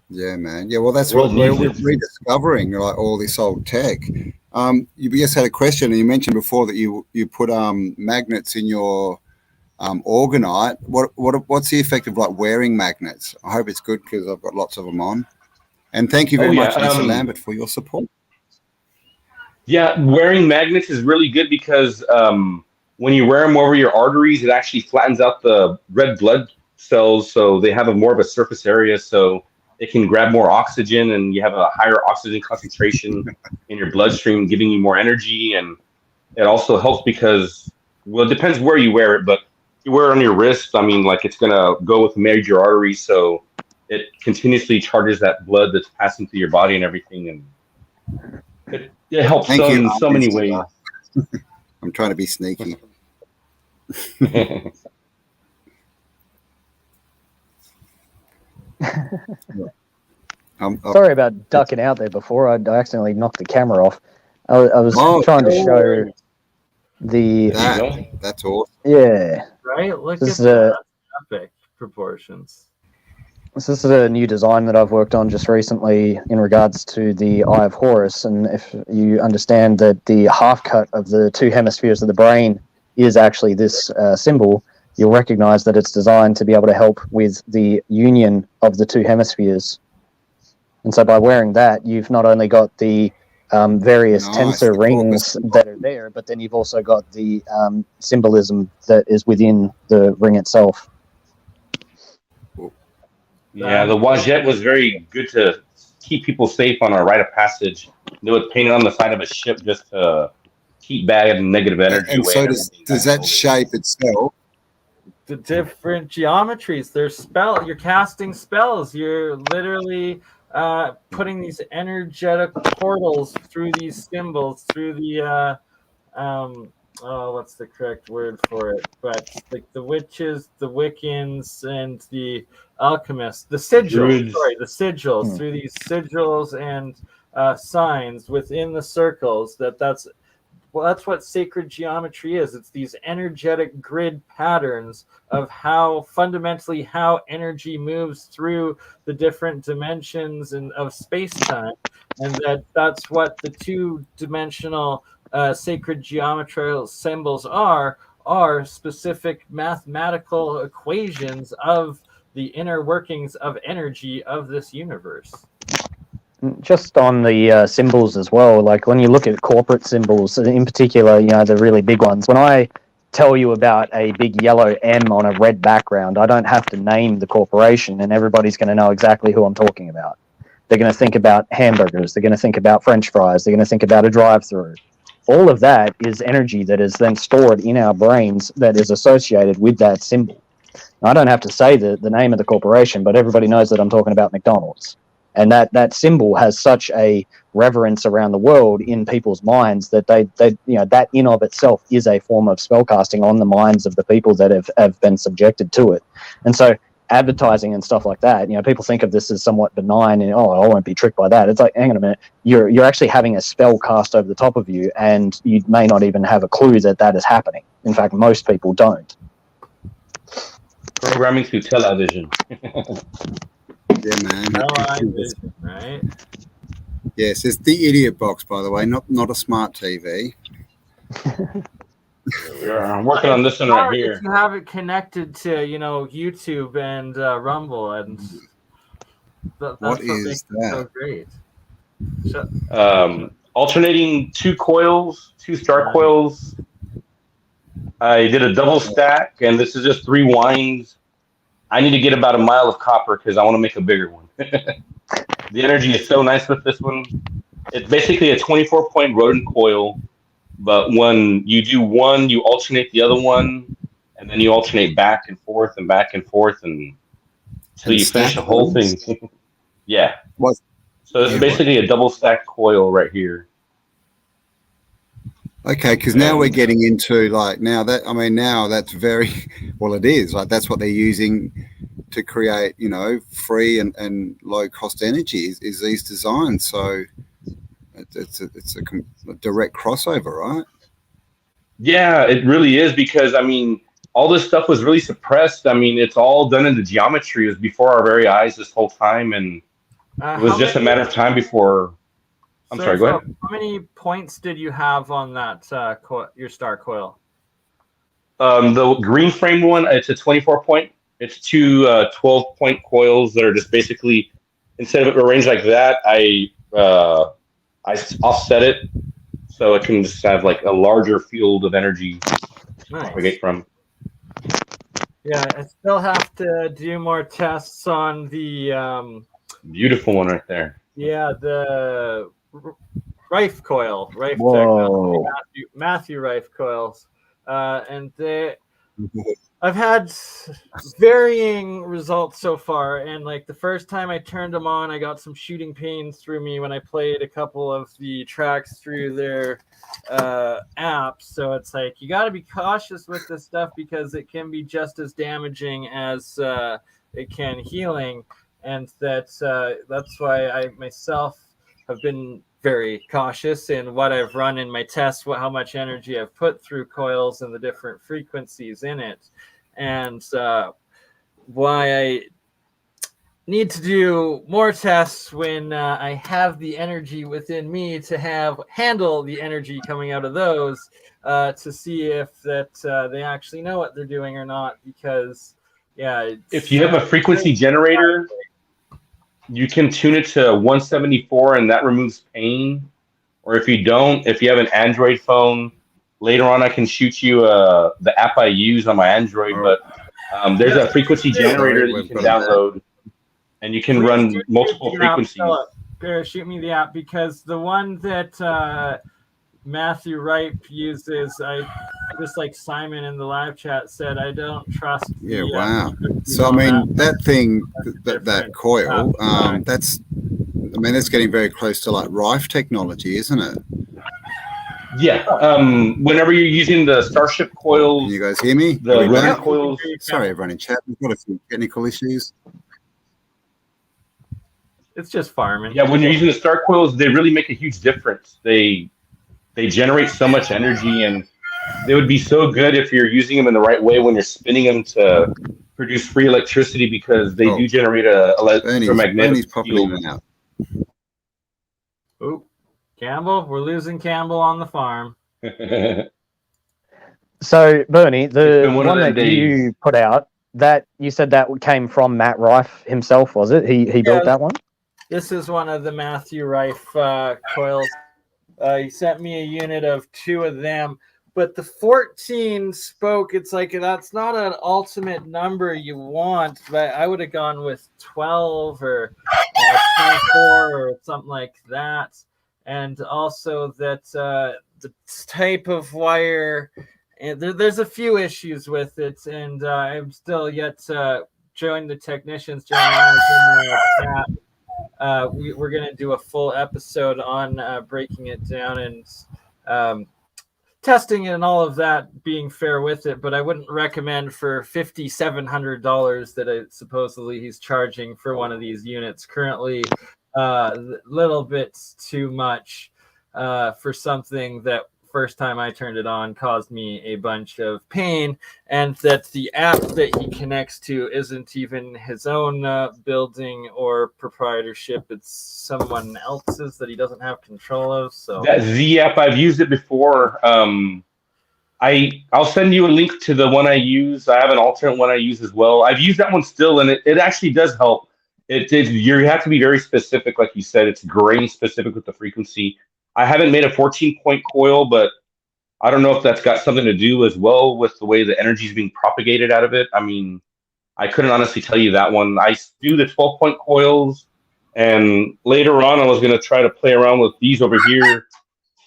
S7: yeah, man. Yeah, well, that's what we're rediscovering, like all this old tech. You just had a question, and you mentioned before that you put magnets in your Orgonite. What's the effect of like wearing magnets? I hope it's good, because I've got lots of them on. And thank you very much, Mr. Lambert, for your support.
S5: Yeah, wearing magnets is really good, because when you wear them over your arteries, it actually flattens out the red blood cells, so they have more of a surface area, so it can grab more oxygen, and you have a higher oxygen concentration in your bloodstream, giving you more energy. And it also helps because, well, it depends where you wear it, but if you wear it on your wrist, I mean, like, it's gonna go with major arteries, so it continuously charges that blood that's passing through your body and everything, and it helps in so many ways.
S7: I'm trying to be sneaky.
S6: Sorry about ducking out there before. I accidentally knocked the camera off. I was trying to show the...
S7: That's awesome.
S6: Yeah.
S3: Right? Look at that. Epic proportions.
S6: This is a new design that I've worked on just recently in regards to the Eye of Horus. And if you understand that the half cut of the two hemispheres of the brain is actually this symbol, you'll recognize that it's designed to be able to help with the union of the two hemispheres. And so by wearing that, you've not only got the various tensor rings that are there, but then you've also got the symbolism that is within the ring itself.
S5: Yeah, the Wajette was very good to keep people safe on our rite of passage. They would paint it on the side of a ship just to keep bad and negative energy
S7: and
S5: away.
S7: So does that shape itself?
S3: The different geometries. There's spell. You're casting spells. You're literally putting these energetic portals through these symbols, through the what's the correct word for it? But like the witches, the Wiccans, and the alchemists, the sigils. Sorry, the sigils. Through these sigils and signs within the circles. That's what sacred geometry is. It's these energetic grid patterns of how energy moves through the different dimensions of space-time. And that's what the two-dimensional sacred geometrical symbols are specific mathematical equations of the inner workings of energy of this universe.
S6: Just on the symbols as well, like when you look at corporate symbols, in particular, the really big ones, when I tell you about a big yellow M on a red background, I don't have to name the corporation and everybody's going to know exactly who I'm talking about. They're going to think about hamburgers, they're going to think about French fries, they're going to think about a drive-through. All of that is energy that is then stored in our brains that is associated with that symbol. Now, I don't have to say the name of the corporation, but everybody knows that I'm talking about McDonald's. And that symbol has such a reverence around the world in people's minds that they that in of itself is a form of spellcasting on the minds of the people that have been subjected to it. And so advertising and stuff like that, people think of this as somewhat benign and, oh, I won't be tricked by that. It's like, hang on a minute, you're actually having a spell cast over the top of you and you may not even have a clue that is happening. In fact, most people don't.
S5: Programming through television.
S7: Yeah, man.
S3: Right?
S7: Yes, it's the idiot box, by the way, not a smart TV.
S5: I'm working on this one right here.
S3: You have it connected to, YouTube and Rumble, and that's
S7: what is that?
S3: So great.
S5: Alternating two star coils. I did a double stack, and this is just 3 winds. I need to get about a mile of copper because I want to make a bigger one. The energy is so nice with this one. It's basically a 24-point rodent coil, but when you do one, you alternate the other one, and then you alternate back and forth and so you finish the whole thing. Yeah.
S7: What?
S5: So it's basically a double stacked coil right here.
S7: Okay, because now we're getting into now that's very well. It is that's what they're using to create free and low cost energy is these designs. So it's a direct crossover, right?
S5: Yeah, it really is because all this stuff was really suppressed. It's all done in the geometry. It was before our very eyes this whole time, and it was just a matter of time before. I'm sorry, go ahead.
S3: How many points did you have on that your star coil?
S5: The green frame one, it's a 24-point. It's 2 12-point coils that are just basically, instead of it arranged like that, I offset it so it can just have a larger field of energy to propagate from.
S3: Yeah, I still have to do more tests on the
S5: beautiful one right there.
S3: Yeah, the Rife coil, Rife
S6: Whoa.
S3: Matthew Rife coils, and I've had varying results so far. And the first time I turned them on, I got some shooting pains through me when I played a couple of the tracks through their apps. So it's you got to be cautious with this stuff because it can be just as damaging as it can healing, and that's why I myself have been very cautious in what I've run in my tests, how much energy I've put through coils and the different frequencies in it, and why I need to do more tests when I have the energy within me to handle the energy coming out of those to see if they actually know what they're doing or not. Because
S5: if you have a frequency generator, you can tune it to 174 and that removes pain. Or if you don't, if you have an Android phone, later on I can shoot you the app I use on my Android. But there's a frequency generator that you can download, and you can run multiple frequencies.
S3: Shoot me the app, because the one that Matthew Ripe uses, just like Simon in the live chat said, I don't trust.
S7: Yeah, wow. So that thing, that coil, that's getting very close to Rife technology, isn't it?
S5: Yeah. Whenever you're using the Starship coils,
S7: can you guys hear me?
S5: The runner coils.
S7: Sorry, everyone in chat. We've got a few technical issues.
S3: It's just farming.
S5: Yeah, when you're using the star coils, they really make a huge difference. They generate so much energy, and they would be so good if you're using them in the right way when you're spinning them to produce free electricity, because they do generate a electromagnetic field.
S3: Oh, Campbell, we're losing Campbell on the farm.
S6: So, Bernie, the one that you put out, that you said that came from Matt Rife himself, was it? He built that one?
S2: This is one of the Matthew Rife coils. He sent me a unit of 2 of them, but the 14 spoke. It's like that's not an ultimate number you want, but I would have gone with 12 or 24 or something like that. And also that the type of wire, and there's a few issues with it, and I'm still yet to join the technicians. Jeremiah's in the chat. We're going to do a full episode on breaking it down and testing it and all of that, being fair with it. But I wouldn't recommend for $5,700 that supposedly he's charging for one of these units. Currently, little bit too much for something that first time I turned it on caused me a bunch of pain, and that the app that he connects to isn't even his own building or proprietorship. It's someone else's that he doesn't have control of. So
S5: that Z app, I've used it before. I'll send you a link to the one I use. I have an alternate one I use as well. I've used that one still, and it actually does help. You have to be very specific, like you said. It's grain specific with the frequency. I haven't made a 14-point coil, but I don't know if that's got something to do as well with the way the energy is being propagated out of it. I mean, I couldn't honestly tell you that one. I do the 12-point coils, and later on I was going to try to play around with these over here.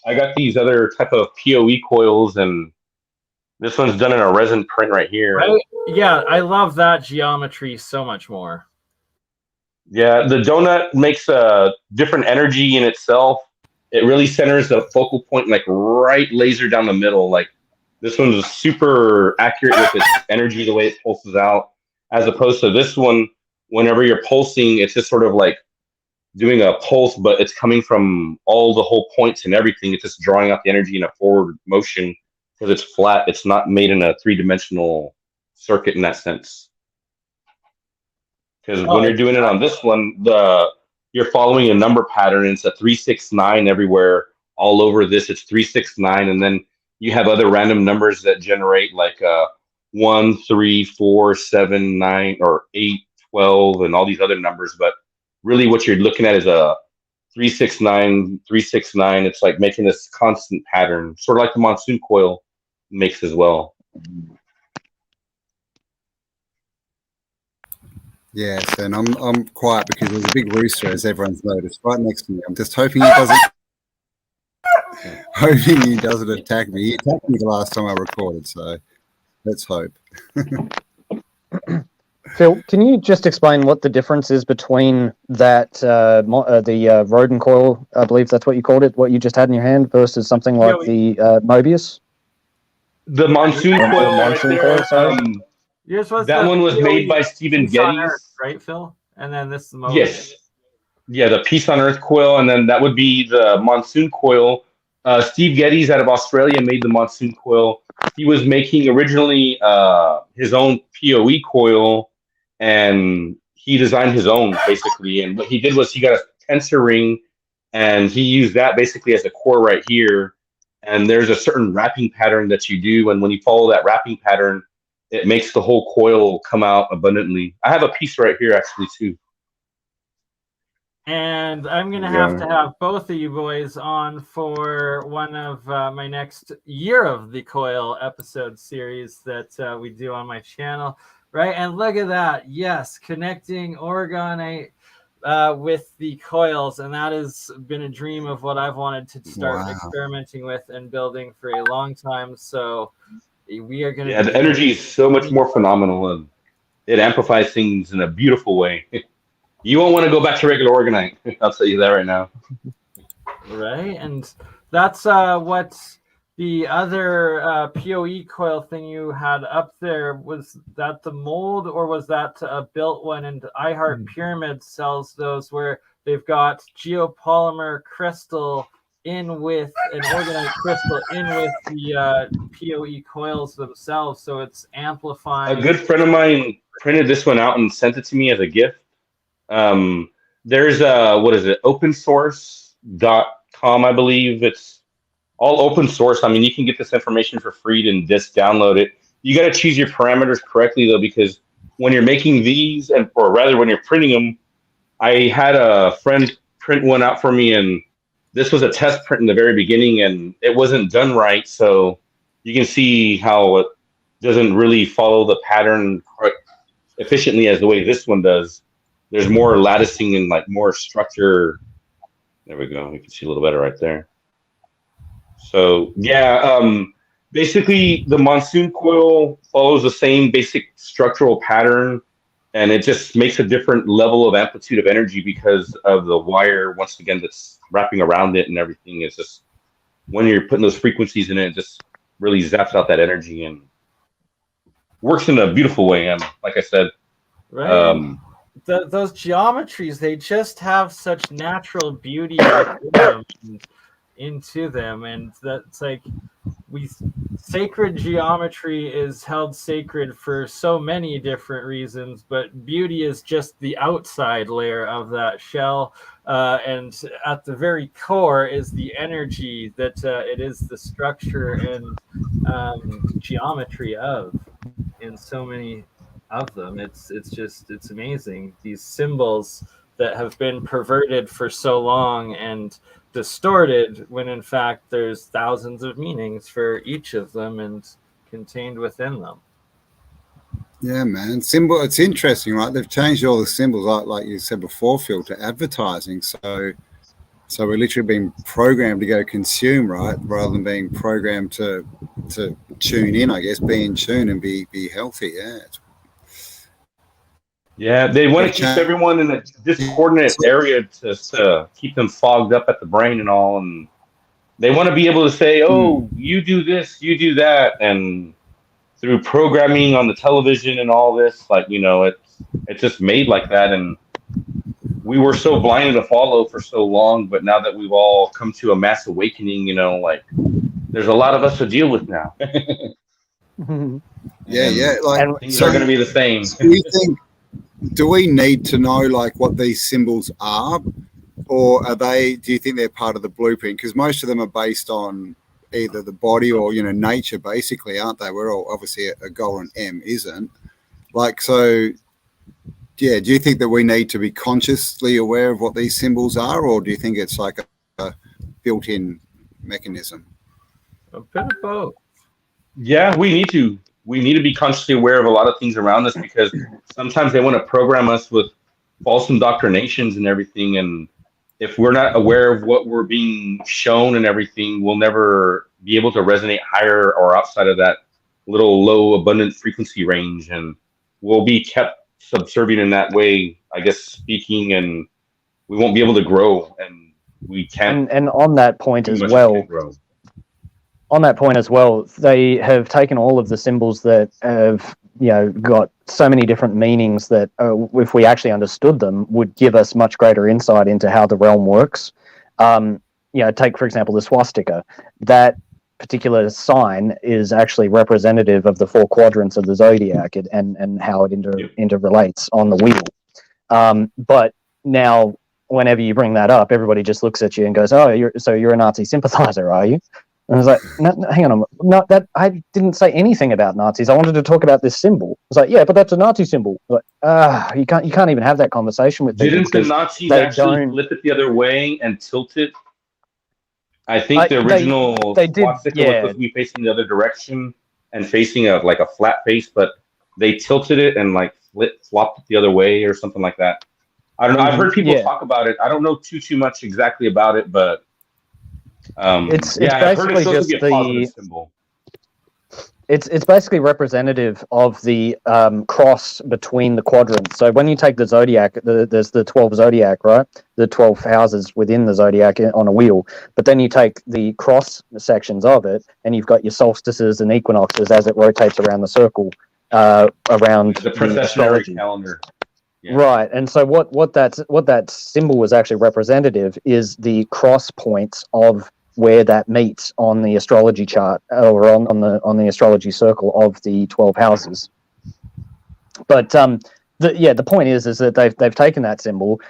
S5: I got these other type of PoE coils, and this one's done in a resin print right here.
S2: Right? Yeah, I love that geometry so much more.
S5: Yeah, the donut makes a different energy in itself. It really centers the focal point, like right laser down the middle. Like this one's super accurate with its energy, the way it pulses out, as opposed to this one. Whenever you're pulsing, it's just sort of like doing a pulse, but it's coming from all the whole points and everything. It's just drawing out the energy in a forward motion because it's flat. It's not made in a 3-dimensional circuit in that sense. Because when you're doing it on this one, you're following a number pattern. And it's a 369 everywhere, all over this. It's 369, and then you have other random numbers that generate like 1, 3, 4, 7, 9, or 8, 12, and all these other numbers. But really, what you're looking at is a 369, 369. It's like making this constant pattern, sort of like the Monsoon coil makes as well.
S7: Yes, and I'm quiet because there's a big rooster, as everyone's noticed, right next to me. I'm just hoping he doesn't attack me. He attacked me the last time I recorded, so let's hope.
S6: Phil, can you just explain what the difference is between that the rodent coil, I believe that's what you called it, what you just had in your hand, versus something like the Mobius?
S5: The Monsoon coil. That one was made by Stephen Geddes,
S2: right, Phil? And then this is the Mobius.
S5: Yes. Yeah, the Peace on Earth coil, and then that would be the Monsoon coil. Steve Geddes out of Australia made the Monsoon coil. He was making originally his own PoE coil, and he designed his own basically. And what he did was he got a tensor ring, and he used that basically as a core right here. And there's a certain wrapping pattern that you do, and when you follow that wrapping pattern, it makes the whole coil come out abundantly. I have a piece right here actually too.
S2: And I'm going to have both of you boys on for one of my next year of the Coil episode series that we do on my channel. Right. And look at that. Yes. Connecting Orgonite with the coils. And that has been a dream of what I've wanted to start experimenting with and building for a long time. So we are going to.
S5: Yeah, the energy is so much more phenomenal, and it amplifies things in a beautiful way. You won't want to go back to regular Orgonite. I'll tell you that right now.
S2: Right, and that's what the other PoE coil thing you had up there. Was that the mold, or was that a built one? And iHeart Pyramid sells those where they've got geopolymer crystal in with an Orgonite crystal in with the PoE coils themselves, so it's amplifying.
S5: A good friend of mine printed this one out and sent it to me as a gift. There's what is it, opensource.com, I believe. It's all open source. I mean, you can get this information for free and just download it. You got to choose your parameters correctly though, because when you're making these, or rather when you're printing them, I had a friend print one out for me, and this was a test print in the very beginning, and it wasn't done right. So you can see how it doesn't really follow the pattern quite efficiently as the way this one does. There's more latticing and like more structure. There we go. You can see a little better right there. So yeah, basically the Monsoon coil follows the same basic structural pattern, and it just makes a different level of amplitude of energy because of the wire, once again, that's wrapping around it and everything. It's just, when you're putting those frequencies in it, it just really zaps out that energy and works in a beautiful way. And like I said,
S3: Right. Those geometries, they just have such natural beauty into them, and that's like, sacred geometry is held sacred for so many different reasons, but beauty is just the outside layer of that shell, and at the very core is the energy that it is the structure and geometry of, in so many of them. It's amazing, these symbols that have been perverted for so long and distorted, when in fact there's thousands of meanings for each of them and contained within them.
S7: Yeah, man. Symbol. It's interesting, right? They've changed all the symbols, like you said before, Phil, to advertising. So we're literally being programmed to go consume, right, rather than being programmed to tune in. I guess be in tune and be healthy.
S5: Yeah, they want to keep everyone in a discoordinate area to keep them fogged up at the brain and all, and they want to be able to say, "Oh, you do this, you do that," and through programming on the television and all this, like, you know, it's just made like that, and we were so blinded to follow for so long. But now that we've all come to a mass awakening, you know, like, there's a lot of us to deal with now.
S7: Yeah. Like,
S5: things are going to be the same.
S7: Do we need to know like what these symbols are, or do you think they're part of the blueprint? Because most of them are based on either the body or, you know, nature, basically, aren't they? We're all obviously a golden M isn't. Like, so yeah, do you think that we need to be consciously aware of what these symbols are, or do you think it's like a built-in mechanism?
S3: A bit of both.
S5: Yeah, we need to be consciously aware of a lot of things around us, because sometimes they want to program us with false indoctrinations and everything. And if we're not aware of what we're being shown and everything, we'll never be able to resonate higher or outside of that little low abundant frequency range. And we'll be kept subservient in that way, I guess, speaking, and we won't be able to grow, and we can't.
S6: And on that point as well, they have taken all of the symbols that have, you know, got so many different meanings that if we actually understood them, would give us much greater insight into how the realm works. You know, take, for example, the swastika. That particular sign is actually representative of the 4 quadrants of the zodiac and how it interrelates on the wheel. But now, whenever you bring that up, everybody just looks at you and goes, "Oh, you're a Nazi sympathizer, are you?" And I was like, no, hang on, I didn't say anything about Nazis. I wanted to talk about this symbol. I was like, yeah, but that's a Nazi symbol. Like, you can't even have that conversation with people.
S5: Didn't the Nazis actually flip it the other way and tilt it? I think the original swastika was supposed to be facing the other direction and facing a flat face, but they tilted it and like flopped it the other way or something like that. I don't know. I've heard people talk about it. I don't know too much exactly about it, but
S6: it's basically just the symbol. It's basically representative of the cross between the quadrants. So when you take the zodiac, there's the 12 zodiac, right? The 12 houses within the zodiac on a wheel. But then you take the cross sections of it, and you've got your solstices and equinoxes as it rotates around the circle, around
S5: the processionary calendar.
S6: Yeah. Right, and so what that symbol was actually representative is the cross points of where that meets on the astrology chart, or on the astrology circle of the 12 houses. But the point is that they've taken that symbol,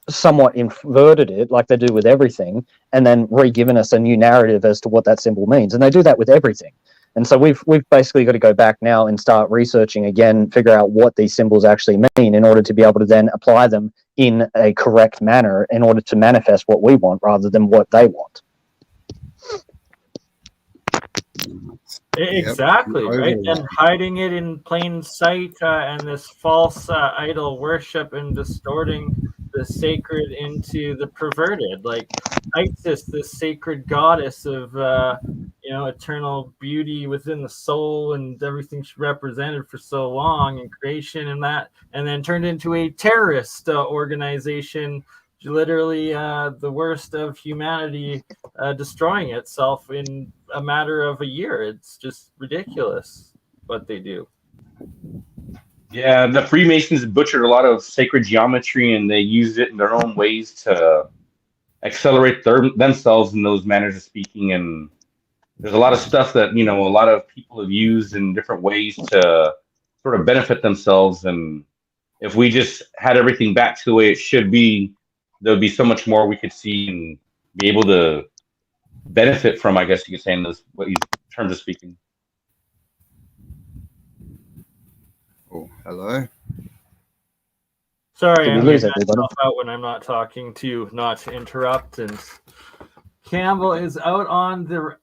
S6: somewhat inverted it, like they do with everything, and then re-given us a new narrative as to what that symbol means. And they do that with everything. And so we've basically got to go back now and start researching again, figure out what these symbols actually mean in order to be able to then apply them in a correct manner in order to manifest what we want rather than what they want.
S2: Exactly,
S7: Yep.
S2: right? And hiding it in plain sight and this false idol worship and distorting the sacred into the perverted. Like Isis, this sacred goddess of, eternal beauty within the soul and everything she represented for so long in creation and that, and then turned into a terrorist organization, literally the worst of humanity destroying itself in a matter of a year. It's just ridiculous what they do.
S5: Yeah, the Freemasons butchered a lot of sacred geometry, and they used it in their own ways to accelerate themselves in those manners of speaking. And there's a lot of stuff that, a lot of people have used in different ways to sort of benefit themselves. And if we just had everything back to the way it should be, there would be so much more we could see and be able to benefit from, I guess you could say, in terms of speaking.
S7: Oh, hello.
S2: Sorry,
S6: Did we
S2: I'm
S6: lose
S2: getting
S6: everybody?
S2: myself out when I'm not talking to not interrupt. And Campbell is out on the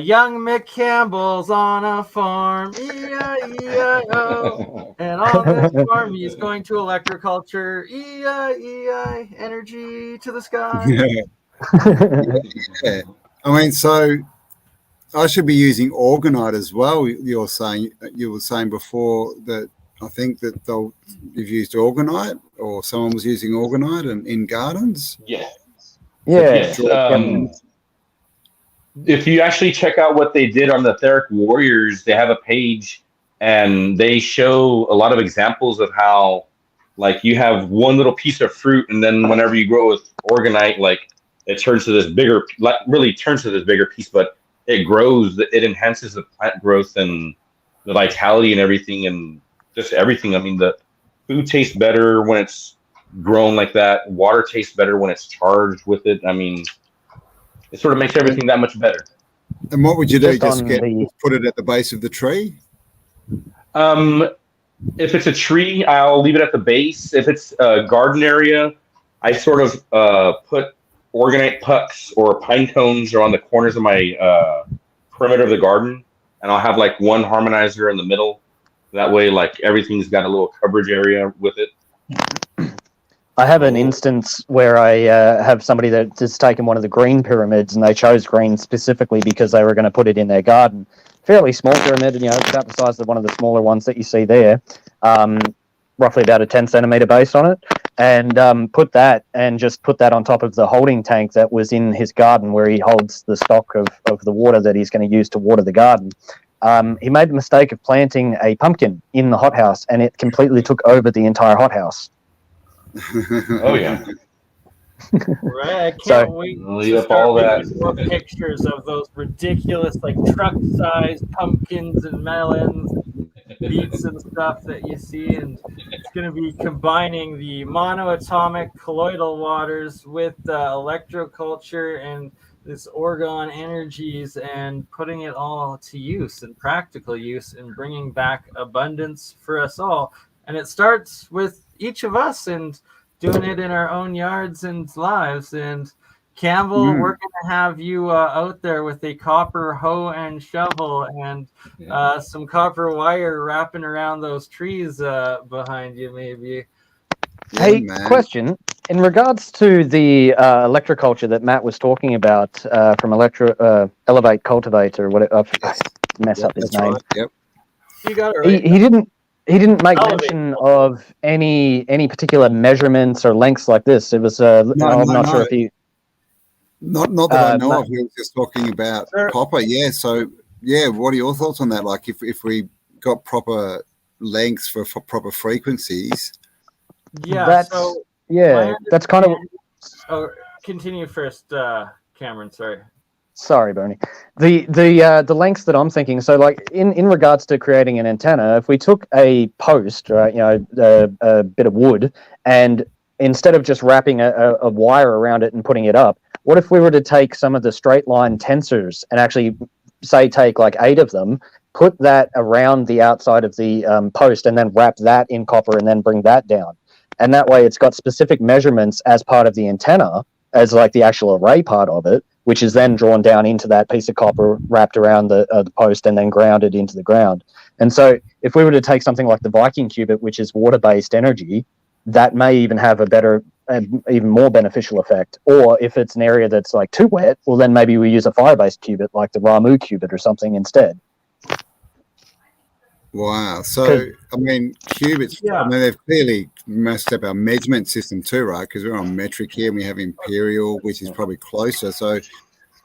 S2: young McCampbell's on a farm, E-I-E-I-O. And on this farm, he's going to electroculture, E-I-E-I, energy to the sky.
S7: Yeah. I mean, so I should be using Orgonite as well. You were saying before that I think that you've used Orgonite, or someone was using Orgonite in gardens.
S5: Yeah.
S6: Yeah.
S5: Yes. If you actually check out what they did on the Etheric Warriors, they have a page and they show a lot of examples of how, like, you have one little piece of fruit, and then whenever you grow with Orgonite, like, it turns to this bigger, really turns to this bigger piece, but it grows, it enhances the plant growth and the vitality and everything, and just everything. I mean, the food tastes better when it's grown like that. Water tastes better when it's charged with it. I mean, it sort of makes everything that much better.
S7: And what would you do?
S6: Just
S7: Put it at the base of the tree?
S5: If it's a tree, I'll leave it at the base. If it's a garden area, I sort of put Orgonite pucks or pine cones are on the corners of my perimeter of the garden, and I'll have like one harmonizer in the middle. That way, like, everything's got a little coverage area with it.
S6: I have an instance where I have somebody that has taken one of the green pyramids, and they chose green specifically because they were going to put it in their garden. Fairly small pyramid, and it's about the size of one of the smaller ones that you see there. Roughly about a 10 centimeter base on it, and put that on top of the holding tank that was in his garden where he holds the stock of the water that he's going to use to water the garden. He made the mistake of planting a pumpkin in the hothouse, and it completely took over the entire hothouse.
S5: Oh yeah.
S2: Right, I can't wait to start making more pictures of those ridiculous, like, truck-sized pumpkins and melons, beets and stuff that you see, and it's going to be combining the monoatomic colloidal waters with electroculture and this orgone energies and putting it all to use and practical use and bringing back abundance for us all. And it starts with each of us and doing it in our own yards and lives. And Campbell, we're going to have you out there with a copper hoe and shovel and some copper wire wrapping around those trees behind you, maybe.
S6: Hey, question. In regards to the electroculture that Matt was talking about from Elevate Cultivate, or whatever, I mess up his name.
S7: Right. Yep.
S2: You got it right.
S6: He didn't make mention of any particular measurements or lengths like this. It was I'm not sure if he.
S7: Not that I know of. He was just talking about copper. Yeah. So yeah, what are your thoughts on that? Like, if we got proper lengths for proper frequencies.
S2: Yeah.
S6: That's kind of.
S2: Oh, continue first, Cameron.
S6: Sorry, Bernie. The lengths that I'm thinking. So, like, in regards to creating an antenna, if we took a post, right, a bit of wood, and instead of just wrapping a wire around it and putting it up, what if we were to take some of the straight line tensors and actually say take like 8 of them, put that around the outside of the post, and then wrap that in copper and then bring that down. And that way it's got specific measurements as part of the antenna, as like the actual array part of it, which is then drawn down into that piece of copper wrapped around the post and then grounded into the ground. And so if we were to take something like the Viking Cubit, which is water-based energy, that may even have a better, even more beneficial effect. Or if it's an area that's like too wet, well, then maybe we use a fire-based cubit like the Ramu Cubit or something instead.
S7: Wow. So, I mean, qubits,
S2: Yeah.
S7: I mean, they've clearly messed up our measurement system too, right? Because we're on metric here and we have imperial, which is probably closer. So,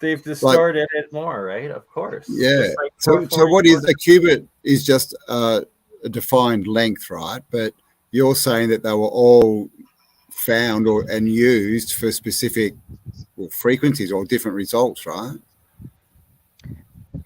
S8: They've distorted it more, right? Of course.
S7: yeah.
S8: Just like
S7: So what is a qubit is just a defined length, right? But you're saying that they were all found and used for specific frequencies or different results, right?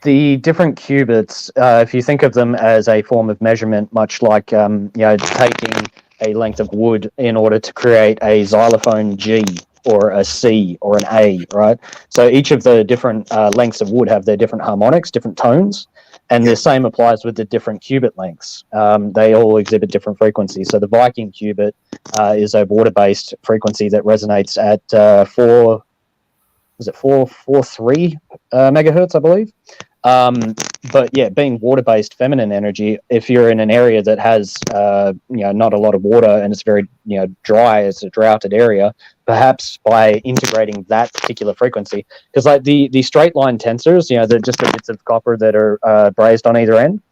S6: The different qubits, if you think of them as a form of measurement, much like taking a length of wood in order to create a xylophone G or a C or an A, right? So each of the different lengths of wood have their different harmonics, different tones, and the same applies with the different qubit lengths. They all exhibit different frequencies. So the Viking Cubit is a water-based frequency that resonates at 443 megahertz, I believe. But yeah, being water-based feminine energy, if you're in an area that has not a lot of water and it's very dry, it's a droughted area, perhaps by integrating that particular frequency, because like the straight line tensors, they're just the bits of copper that are brazed on either end.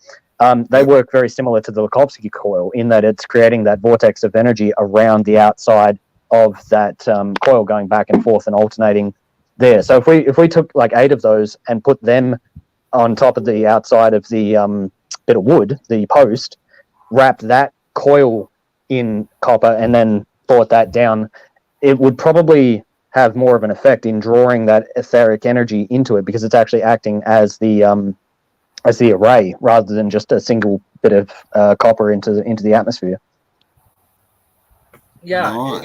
S6: They work very similar to the Lakhovsky coil in that it's creating that vortex of energy around the outside of that coil, going back and forth and alternating there. So if we took like 8 of those and put them on top of the outside of the bit of wood, the post, wrap that coil in copper and then brought that down, it would probably have more of an effect in drawing that etheric energy into it, because it's actually acting as the array rather than just a single bit of copper into the atmosphere.
S8: Yeah.
S7: Nice.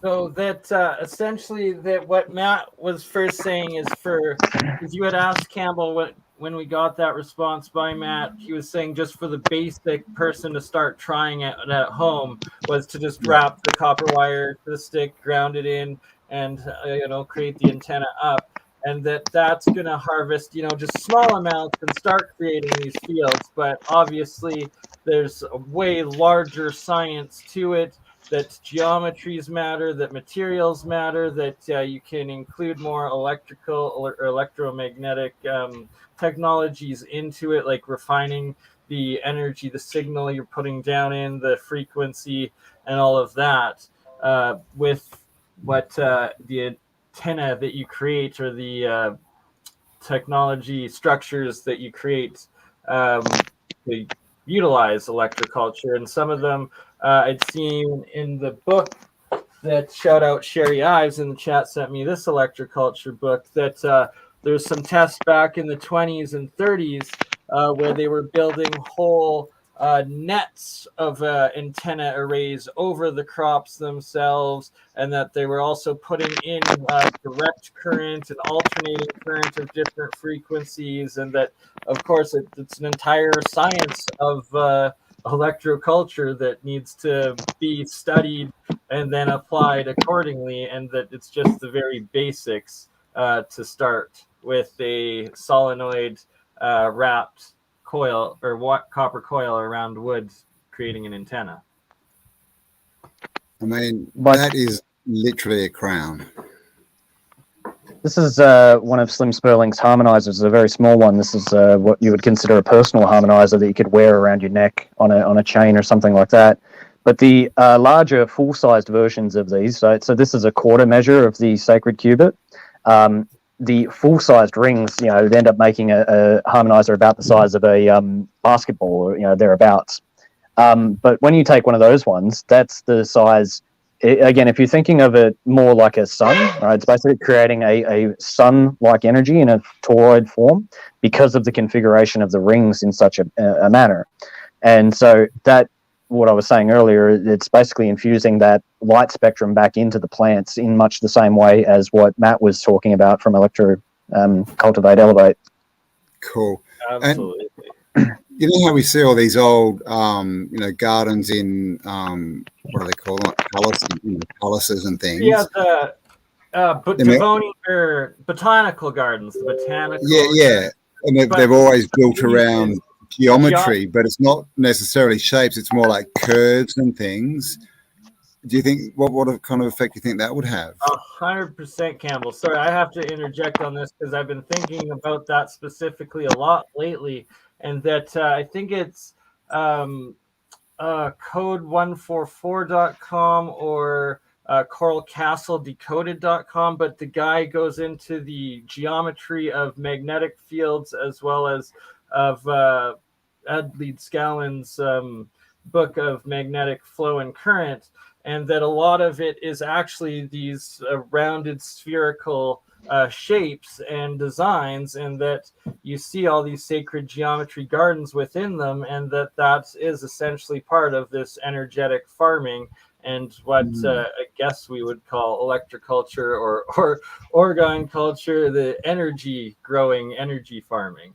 S8: So that essentially that what Matt was first saying is because you had asked Cambell when we got that response by Matt, he was saying just for the basic person to start trying it at home was to just wrap the copper wire to the stick, ground it in, and create the antenna up, and that's going to harvest just small amounts and start creating these fields. But obviously there's a way larger science to it, that geometries matter, that materials matter, that you can include more electrical or electromagnetic technologies into it, like refining the energy, the signal you're putting down in, the frequency, and all of that, with what the antenna that you create or the technology structures that you create to utilize electroculture. And some of them I'd seen in the book that, shout out Sherry Ives in the chat, sent me this electroculture book, that there's some tests back in the 20s and 30s where they were building whole nets of antenna arrays over the crops themselves, and that they were also putting in direct current and alternating current of different frequencies, and that, of course, it's an entire science of electroculture that needs to be studied and then applied accordingly, and that it's just the very basics to start with a solenoid wrapped coil or copper coil around wood, creating an antenna.
S7: I mean, that is literally a crown.
S6: This is one of Slim Sperling's harmonizers, a very small one. This is what you would consider a personal harmonizer that you could wear around your neck on a chain or something like that. But the larger full-sized versions of these, so this is a quarter measure of the sacred cubit. The full-sized rings, would end up making a harmonizer about the size of a basketball, or thereabouts. But when you take one of those ones, that's the size. Again, if you're thinking of it more like a sun, right, it's basically creating a sun-like energy in a toroid form because of the configuration of the rings in such a manner. And so that, what I was saying earlier, it's basically infusing that light spectrum back into the plants in much the same way as what Matt was talking about from Cultivate Elevate.
S7: Cool.
S8: Absolutely.
S7: And you know how we see all these old, gardens in what do they call them, palaces and things?
S8: Yeah, the but
S7: They may-
S8: Devonian or botanical gardens, the botanical.
S7: Yeah. And
S8: But-
S7: they've always built around geometry, but it's not necessarily shapes. It's more like curves and things. Do you think what kind of effect do you think that would have?
S8: 100%, Campbell. Sorry, I have to interject on this because I've been thinking about that specifically a lot lately, and that I think it's code144.com or coralcastledecoded.com, but the guy goes into the geometry of magnetic fields as well as of Adlead Scallan's book of magnetic flow and current, and that a lot of it is actually these rounded spherical shapes and designs, and that you see all these sacred geometry gardens within them, and that is essentially part of this energetic farming and what I guess we would call electroculture or orgone culture, the energy growing, energy farming.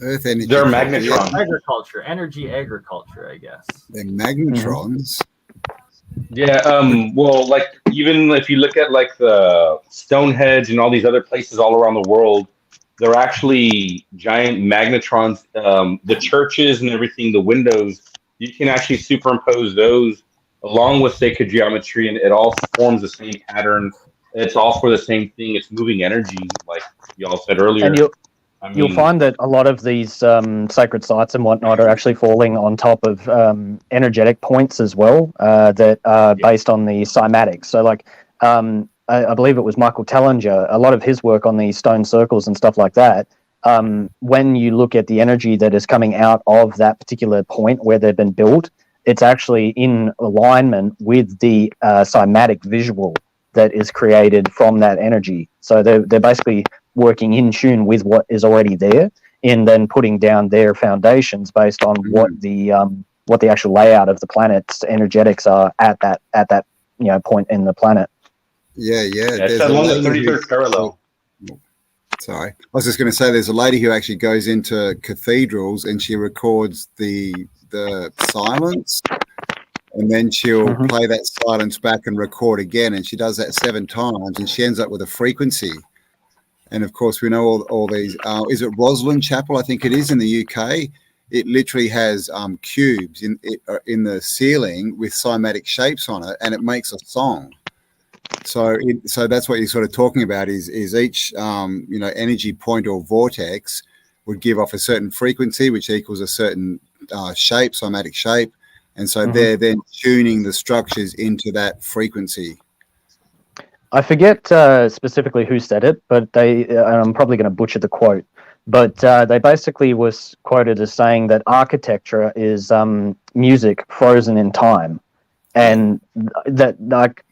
S7: Earth energy.
S5: They're magnetrons.
S8: Agriculture, energy agriculture, I guess.
S7: They're magnetrons.
S5: Yeah, well, like even if you look at like the Stonehenge and all these other places all around the world, they're actually giant magnetrons. The churches and everything, the windows, you can actually superimpose those along with sacred geometry, and it all forms the same pattern. It's all for the same thing. It's moving energy, like y'all said earlier.
S6: And you'll find that a lot of these sacred sites and whatnot are actually falling on top of energetic points as well that are based on the cymatics. So, like, I believe it was Michael Tellinger, a lot of his work on these stone circles and stuff like that, when you look at the energy that is coming out of that particular point where they've been built, it's actually in alignment with the cymatic visual that is created from that energy. So they're basically working in tune with what is already there, and then putting down their foundations based on what the actual layout of the planet's energetics are at that point in the planet.
S7: Yeah.
S5: It's along the 33rd parallel.
S7: Sorry, I was just going to say there's a lady who actually goes into cathedrals and she records the silence, and then she'll play that silence back and record again, and she does that 7 times, and she ends up with a frequency. And of course, we know all these. Is it Rosslyn Chapel? I think it is in the UK. It literally has cubes in the ceiling with cymatic shapes on it, and it makes a song. So that's what you're sort of talking about. Is each energy point or vortex would give off a certain frequency, which equals a certain shape, cymatic shape, and so they're then tuning the structures into that frequency.
S6: I forget specifically who said it, but I'm probably going to butcher the quote, but they basically was quoted as saying that architecture is music frozen in time, and that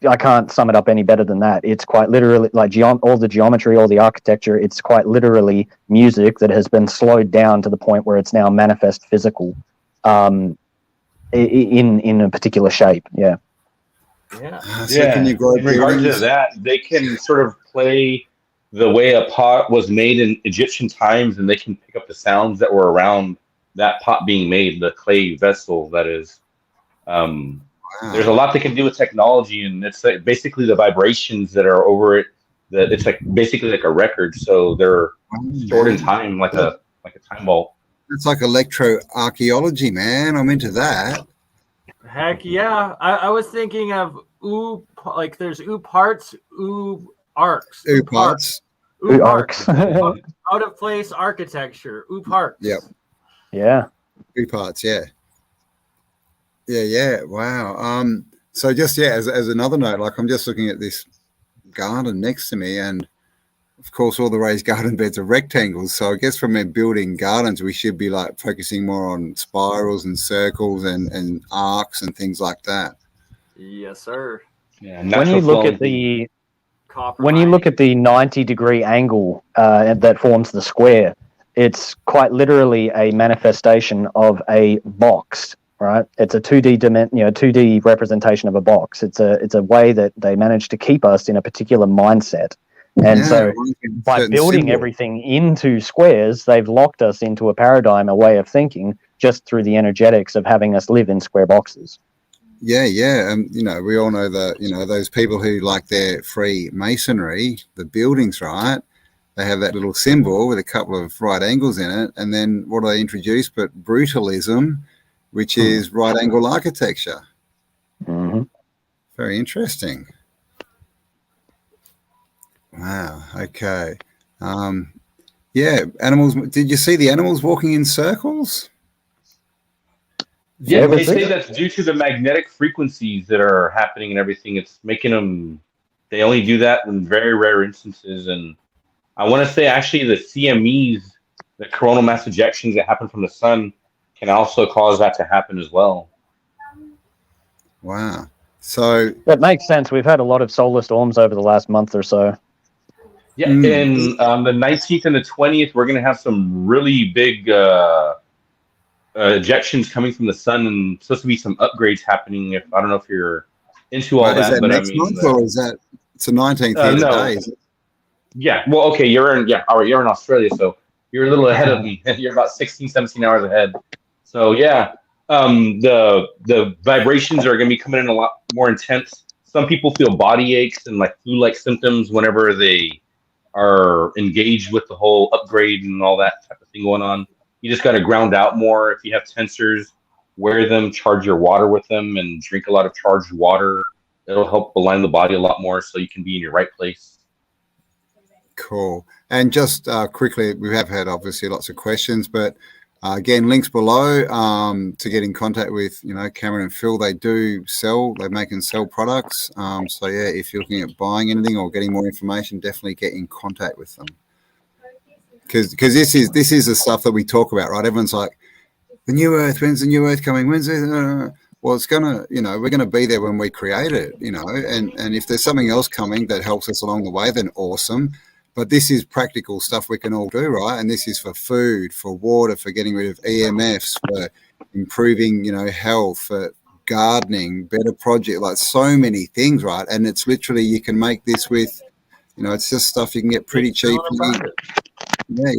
S6: I can't sum it up any better than that. It's quite literally like all the geometry, all the architecture. It's quite literally music that has been slowed down to the point where it's now manifest physical, in a particular shape. Yeah.
S5: Can you grow in regards to that, they can sort of play the way a pot was made in Egyptian times, and they can pick up the sounds that were around that pot being made, the clay vessel that is. There's a lot they can do with technology, and it's like basically the vibrations that are over it. That it's like basically like a record, so they're stored in time, like a time vault.
S7: It's like electroarchaeology, man. I'm into that.
S8: Heck yeah. I was thinking of like there's parts, arcs.
S7: Parts.
S6: Arcs.
S8: Out of place architecture. Parts.
S7: Yep.
S6: Yeah.
S7: Parts, yeah. Yeah. Wow. So just as another note, like I'm just looking at this garden next to me, and of course all the raised garden beds are rectangles. So I guess when we're building gardens, we should be like focusing more on spirals and circles and arcs and things like that.
S8: Yes, sir.
S5: Yeah.
S6: When you look at the 90-degree angle that forms the square, it's quite literally a manifestation of a box, right? It's a 2D representation of a box. It's a way that they manage to keep us in a particular mindset And
S7: Yeah,
S6: so by
S7: certain
S6: building
S7: symbol.
S6: everything into squares, they've locked us into a paradigm, a way of thinking, just through the energetics of having us live in square boxes.
S7: Yeah, yeah. You know, we all know that, you know, those people who like their free masonry, the buildings, right? They have that little symbol with a couple of right angles in it. And then what do they introduce? But brutalism, which is right angle architecture.
S6: Mm-hmm.
S7: Very interesting. Wow. Okay. Yeah. Animals. Did you see the animals walking in circles?
S5: Yeah,
S6: ever
S5: they
S6: see
S5: say
S6: it?
S5: that's due to the magnetic frequencies that are happening and everything. It's making them. They only do that in very rare instances, and I want to say actually the CMEs, the coronal mass ejections that happen from the sun, can also cause that to happen as well.
S7: Wow. So
S6: That makes sense. We've had a lot of solar storms over the last month or so.
S5: Yeah, and the 19th and the 20th, we're going to have some really big ejections coming from the sun, and supposed to be some upgrades happening. If I don't know if you're into all
S7: is
S5: that,
S7: that
S5: but I
S7: next
S5: mean,
S7: month or is that it's the 19th here
S5: no.
S7: today? Is it?
S5: Yeah, well, okay, you're in. Yeah, all right, you're in Australia, so you're a little ahead of me. You're about 16, 17 hours ahead. So yeah, the vibrations are going to be coming in a lot more intense. Some people feel body aches and like flu-like symptoms whenever they are engaged with the whole upgrade and all that type of thing going on. You just got to ground out more. If you have tensors, wear them, charge your water with them, and drink a lot of charged water. It'll help align the body a lot more so you can be in your right place.
S7: Cool. And just quickly, we have had obviously lots of questions, but again, links below to get in contact with, you know, Cameron and Phil. They do sell, they make and sell products. So yeah, if you're looking at buying anything or getting more information, definitely get in contact with them. Because this is the stuff that we talk about, right? Everyone's like, the new Earth, when's the new Earth coming? When's it? Well, it's gonna, you know, we're gonna be there when we create it, you know. And if there's something else coming that helps us along the way, then awesome. But this is practical stuff we can all do, right? And this is for food, for water, for getting rid of EMFs, for improving, you know, health, for gardening, better project, like so many things, right? And it's literally, you can make this with, you know, it's just stuff you can get pretty cheaply. Yeah.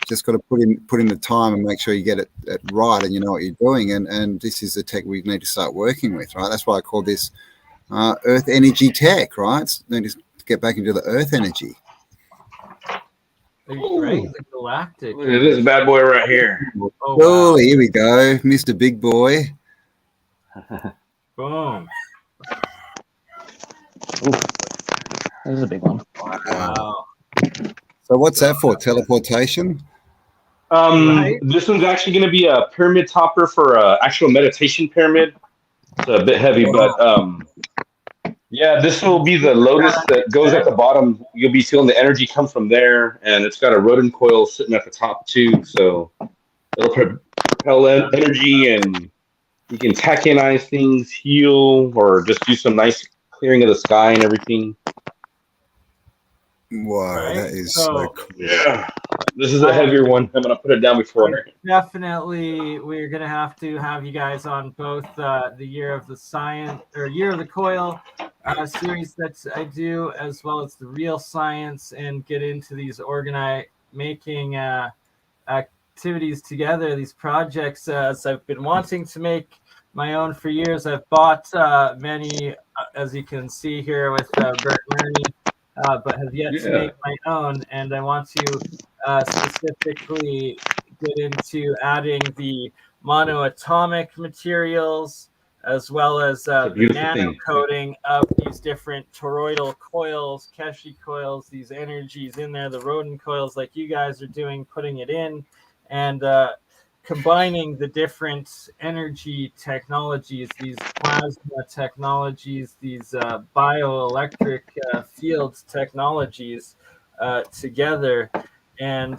S7: Just got to put in the time and make sure you get it right and you know what you're doing. And this is the tech we need to start working with, right? That's why I call this Earth energy tech, right? Need to get back into the Earth energy.
S8: Right, the galactic.
S5: Look at this bad boy right here.
S7: Oh, wow. Here we go, Mr. Big Boy.
S8: Boom.
S6: Ooh, this is a big one.
S8: Wow.
S7: So what's that for? Teleportation?
S8: Right.
S5: This one's actually going to be a pyramid topper for an actual meditation pyramid. It's a bit heavy, but yeah, this will be the lotus that goes at the bottom. You'll be feeling the energy come from there, and it's got a rodent coil sitting at the top too, so it'll propel energy, and you can tachyonize things, heal, or just do some nice clearing of the sky and everything.
S7: Wow,
S8: Right.
S7: that is so cool.
S5: Yeah, this is a heavier one. I'm gonna put it down before.
S8: Definitely, we're gonna have you guys on both the Year of the Science or Year of the Coil series that I do, as well as the Real Science, and get into these Orgonite making activities together. These projects, as I've been wanting to make my own for years. I've bought many, as you can see here with Bert Learning. But have yet to make my own, and I want to specifically get into adding the monoatomic materials as well as the nano-coating of these different toroidal coils, Keshi coils, these energies in there, the rodent coils like you guys are doing, putting it in, and combining the different energy technologies, these plasma technologies, these bioelectric fields technologies together. And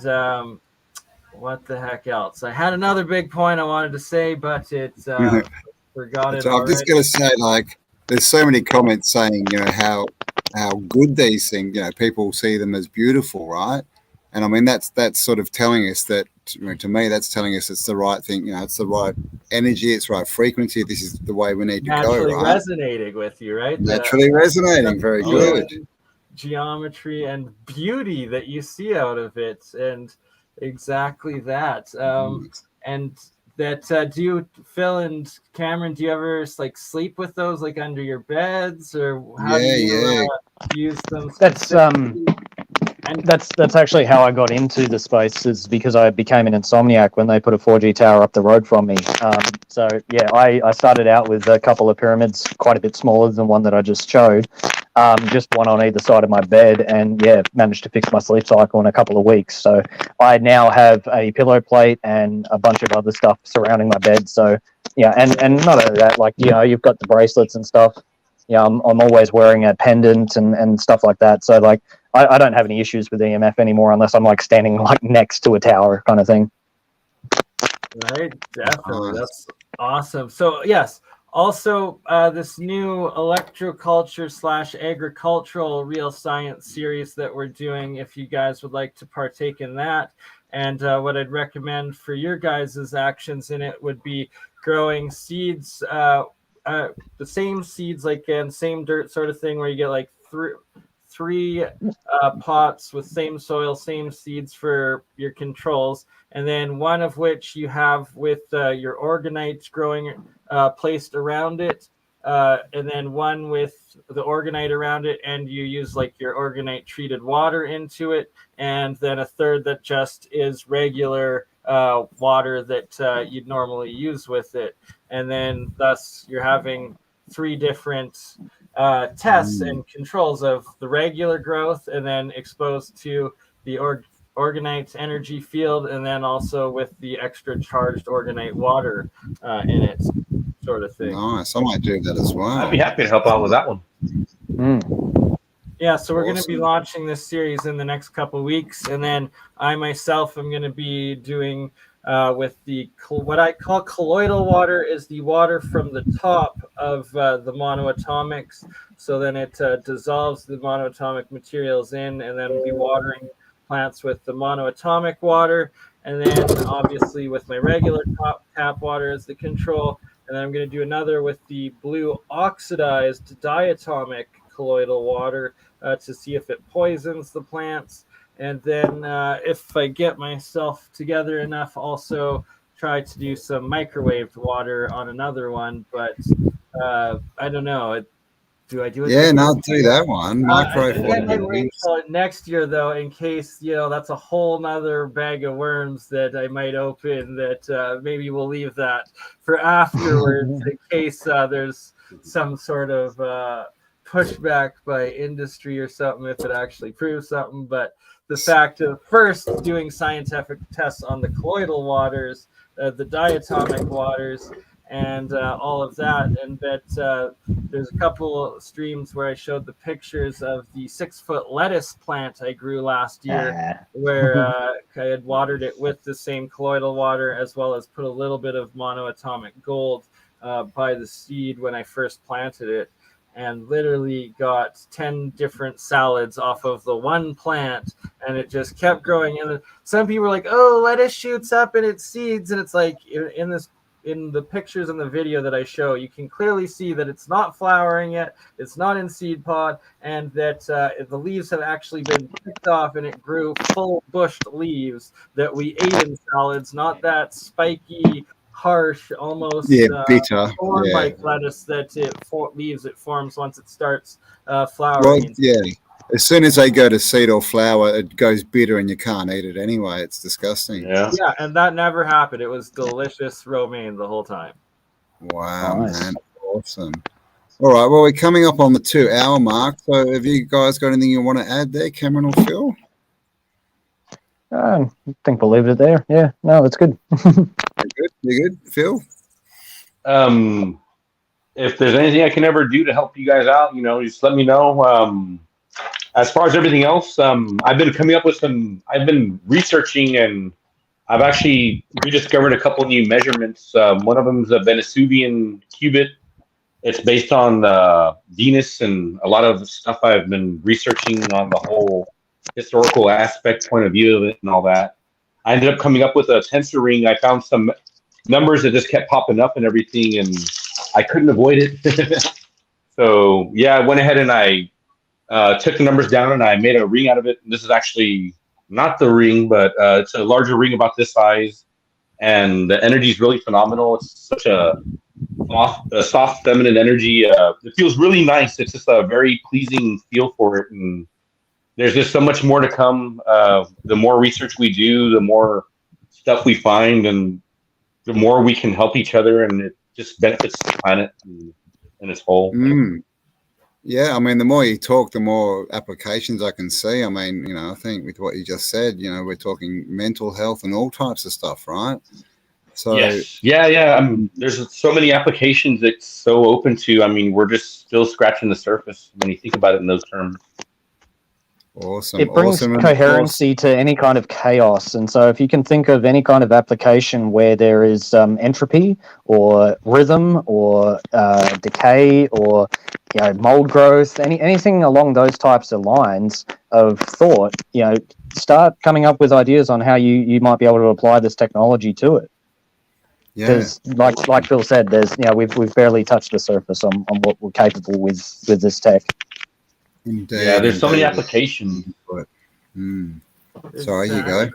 S8: what the heck else? I had another big point I wanted to say, but it's forgot it already.
S7: I'm just going to say, like, there's so many comments saying, you know, how good these things, you know, people see them as beautiful, right? And I mean, that's sort of telling us that, to me, that's telling us it's the right thing. You know, it's the right energy, it's the right frequency. This is the way we need to go, right?
S8: Resonating with you, right?
S7: Naturally resonating. Very good.
S8: geometry and beauty that you see out of it, and exactly that. And that do you, Phil and Cameron, do you ever like sleep with those like under your beds, or how do you use them?
S6: That's actually how I got into the space, is because I became an insomniac when they put a 4G tower up the road from me. So yeah, I started out with a couple of pyramids, quite a bit smaller than the one that I just showed, just one on either side of my bed, and yeah, managed to fix my sleep cycle in a couple of weeks. So I now have a pillow plate and a bunch of other stuff surrounding my bed. So yeah, and not only that, like, you know, you've got the bracelets and stuff. Yeah, I'm always wearing a pendant and stuff like that. So like, I don't have any issues with EMF anymore unless I'm like standing like next to a tower kind of thing.
S8: Right, definitely. That's awesome. So yes, also this new electroculture / agricultural real science series that we're doing, if you guys would like to partake in that. And what I'd recommend for your guys' actions in it would be growing seeds, the same seeds, like, and same dirt sort of thing, where you get like three pots with same soil, same seeds for your controls, and then one of which you have with your Orgonite growing placed around it, and then one with the Orgonite around it, and you use like your Orgonite treated water into it, and then a third that just is regular water that you'd normally use with it. And then thus you're having 3 different tests and controls of the regular growth, and then exposed to the Orgonite energy field, and then also with the extra charged Orgonite water in it, sort of thing.
S7: Nice. I might do that as well.
S5: I'd be happy to help out with that one.
S8: Yeah, so we're going to be launching this series in the next couple of weeks, and then I myself am going to be doing with the what I call colloidal water, is the water from the top of the monoatomics. So then it dissolves the monoatomic materials in, and then we'll be watering plants with the monoatomic water, and then obviously with my regular tap water as the control. And then I'm going to do another with the blue oxidized diatomic colloidal water to see if it poisons the plants. And then if I get myself together enough, also try to do some microwaved water on another one. But I don't know. Do I do it?
S7: Yeah, no, do that one. Microwave
S8: I might wait until next year, though, in case, you know, that's a whole nother bag of worms that I might open, that maybe we'll leave that for afterwards in case there's some sort of pushback by industry or something, if it actually proves something. But the fact of first doing scientific tests on the colloidal waters, the diatomic waters, and all of that, and that there's a couple of streams where I showed the pictures of the 6-foot lettuce plant I grew last year, where I had watered it with the same colloidal water, as well as put a little bit of monoatomic gold by the seed when I first planted it, and literally got 10 different salads off of the one plant, and it just kept growing. And some people were like, "Oh, lettuce shoots up in its seeds," and it's like in the pictures and the video that I show, you can clearly see that it's not flowering yet, it's not in seed pod, and that the leaves have actually been picked off, and it grew full bushed leaves that we ate in salads, not that spiky, harsh, almost
S7: bitter
S8: like lettuce that it forms once it starts flowering.
S7: Well, yeah. As soon as they go to seed or flower, it goes bitter and you can't eat it anyway. It's disgusting.
S5: Yeah,
S8: and that never happened. It was delicious romaine the whole time.
S7: Wow, man. Awesome. All right, well, we're coming up on the 2-hour mark. So have you guys got anything you want to add there, Cameron or Phil?
S6: I think we'll leave it there. Yeah, no, that's good.
S7: You're good, Phil?
S5: If there's anything I can ever do to help you guys out, you know, just let me know. As far as everything else, I've been researching, and I've actually rediscovered a couple new measurements. One of them is a Venusuvian Cubit. It's based on Venus, and a lot of stuff I've been researching on the whole historical aspect point of view of it and all that. I ended up coming up with a tensor ring. I found some numbers that just kept popping up and everything, and I couldn't avoid it. So yeah, I went ahead and I took the numbers down and I made a ring out of it. This is actually not the ring, but it's a larger ring about this size. And the energy is really phenomenal. It's such a soft feminine energy. It feels really nice. It's just a very pleasing feel for it. And there's just so much more to come. The more research we do, the more stuff we find, and the more we can help each other, and it just benefits the planet in its whole.
S7: Yeah, I mean, the more you talk, the more applications I can see. I mean, you know, I think with what you just said, you know, we're talking mental health and all types of stuff, right? So
S5: yes. Yeah. There's so many applications it's so open to. I mean, we're just still scratching the surface when you think about it in those terms.
S7: Awesome.
S6: It brings coherency to any kind of chaos. And so if you can think of any kind of application where there is entropy or rhythm or decay or mold growth, anything along those types of lines of thought, start coming up with ideas on how you might be able to apply this technology to it. Because like Phil said, there's we've barely touched the surface on what we're capable with this tech.
S7: Indeed,
S5: yeah, there's so many applications.
S7: Sorry, you go.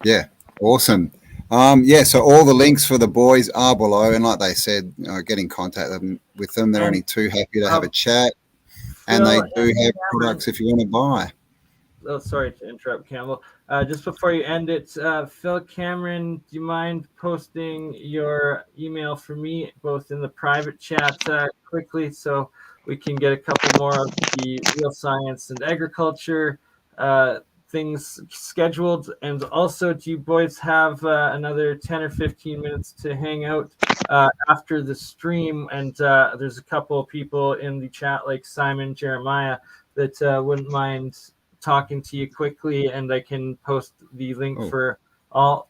S7: Yeah, awesome. So all the links for the boys are below, and like they said, get in contact with them. They're only too happy to have a chat, and they do have products if you want to buy.
S8: Oh, sorry to interrupt, Cambell. Just before you end it, Phil, Cameron, do you mind posting your email for me, both in the private chat quickly, so we can get a couple more of the real science and agriculture things scheduled? And also, do you boys have another 10 or 15 minutes to hang out after the stream? And there's a couple of people in the chat, like Simon, Jeremiah, that wouldn't mind talking to you quickly, and I can post the link for all.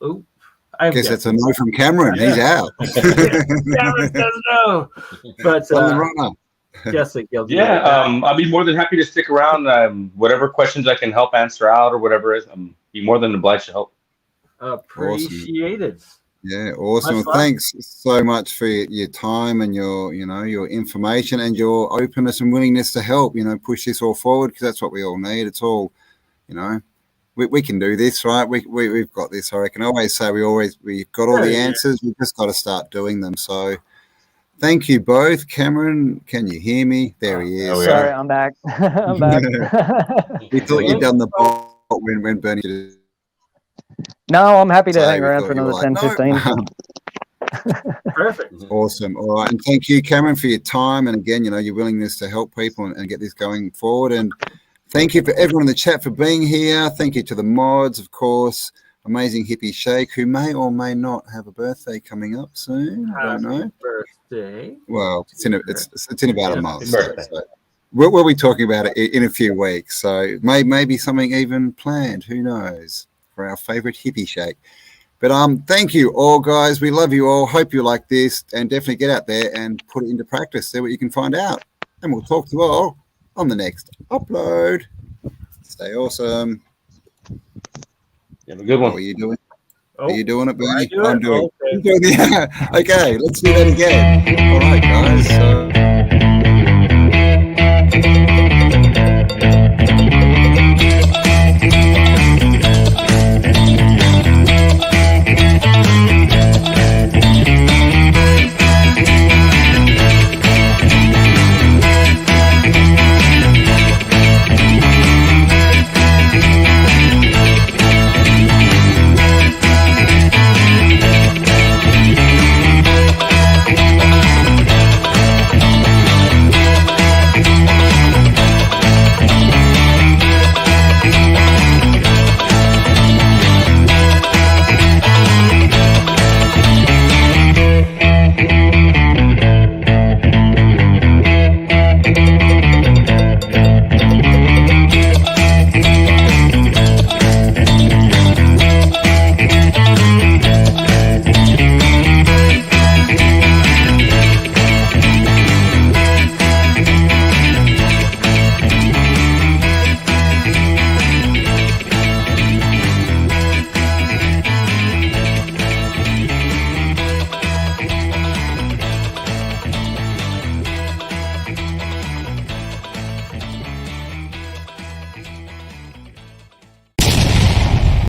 S7: I guess that's a no from Cameron. He's out.
S8: Cameron doesn't know. But yes,
S5: I'll be more than happy to stick around. Whatever questions I can help answer out or whatever is, I'm be more than obliged to help.
S8: Appreciated.
S7: Yeah, awesome. Thanks so much for your time and your information and your openness and willingness to help, push this all forward, because that's what we all need. It's all, we can do this, right? We've got this. I reckon. I always say we've got all the answers. We've just got to start doing them. So thank you both. Cameron, can you hear me? There he is.
S6: Sorry, I'm back. I'm back.
S7: We thought you'd done the bot when Bernie did it.
S6: No, I'm happy to hang around for another 10, 15.
S8: Perfect.
S7: Awesome. All right. And thank you, Cameron, for your time. And again, your willingness to help people and get this going forward. And thank you for everyone in the chat for being here. Thank you to the mods, of course. Amazing Hippie Shake, who may or may not have a birthday coming up soon. I don't know.
S8: Birthday.
S7: Well, it's in about a month. So we'll be talking about it in a few weeks. So maybe something even planned. Who knows? For our favorite hippie shake. But thank you all, guys. We love you all. Hope you like this, and definitely get out there and put it into practice. See what you can find out. And we'll talk to you all on the next upload. Stay awesome.
S5: You have a good one.
S7: What are you doing? Are you doing it, Bernie?
S8: I'm doing it.
S7: Okay, let's do that again. All right, guys.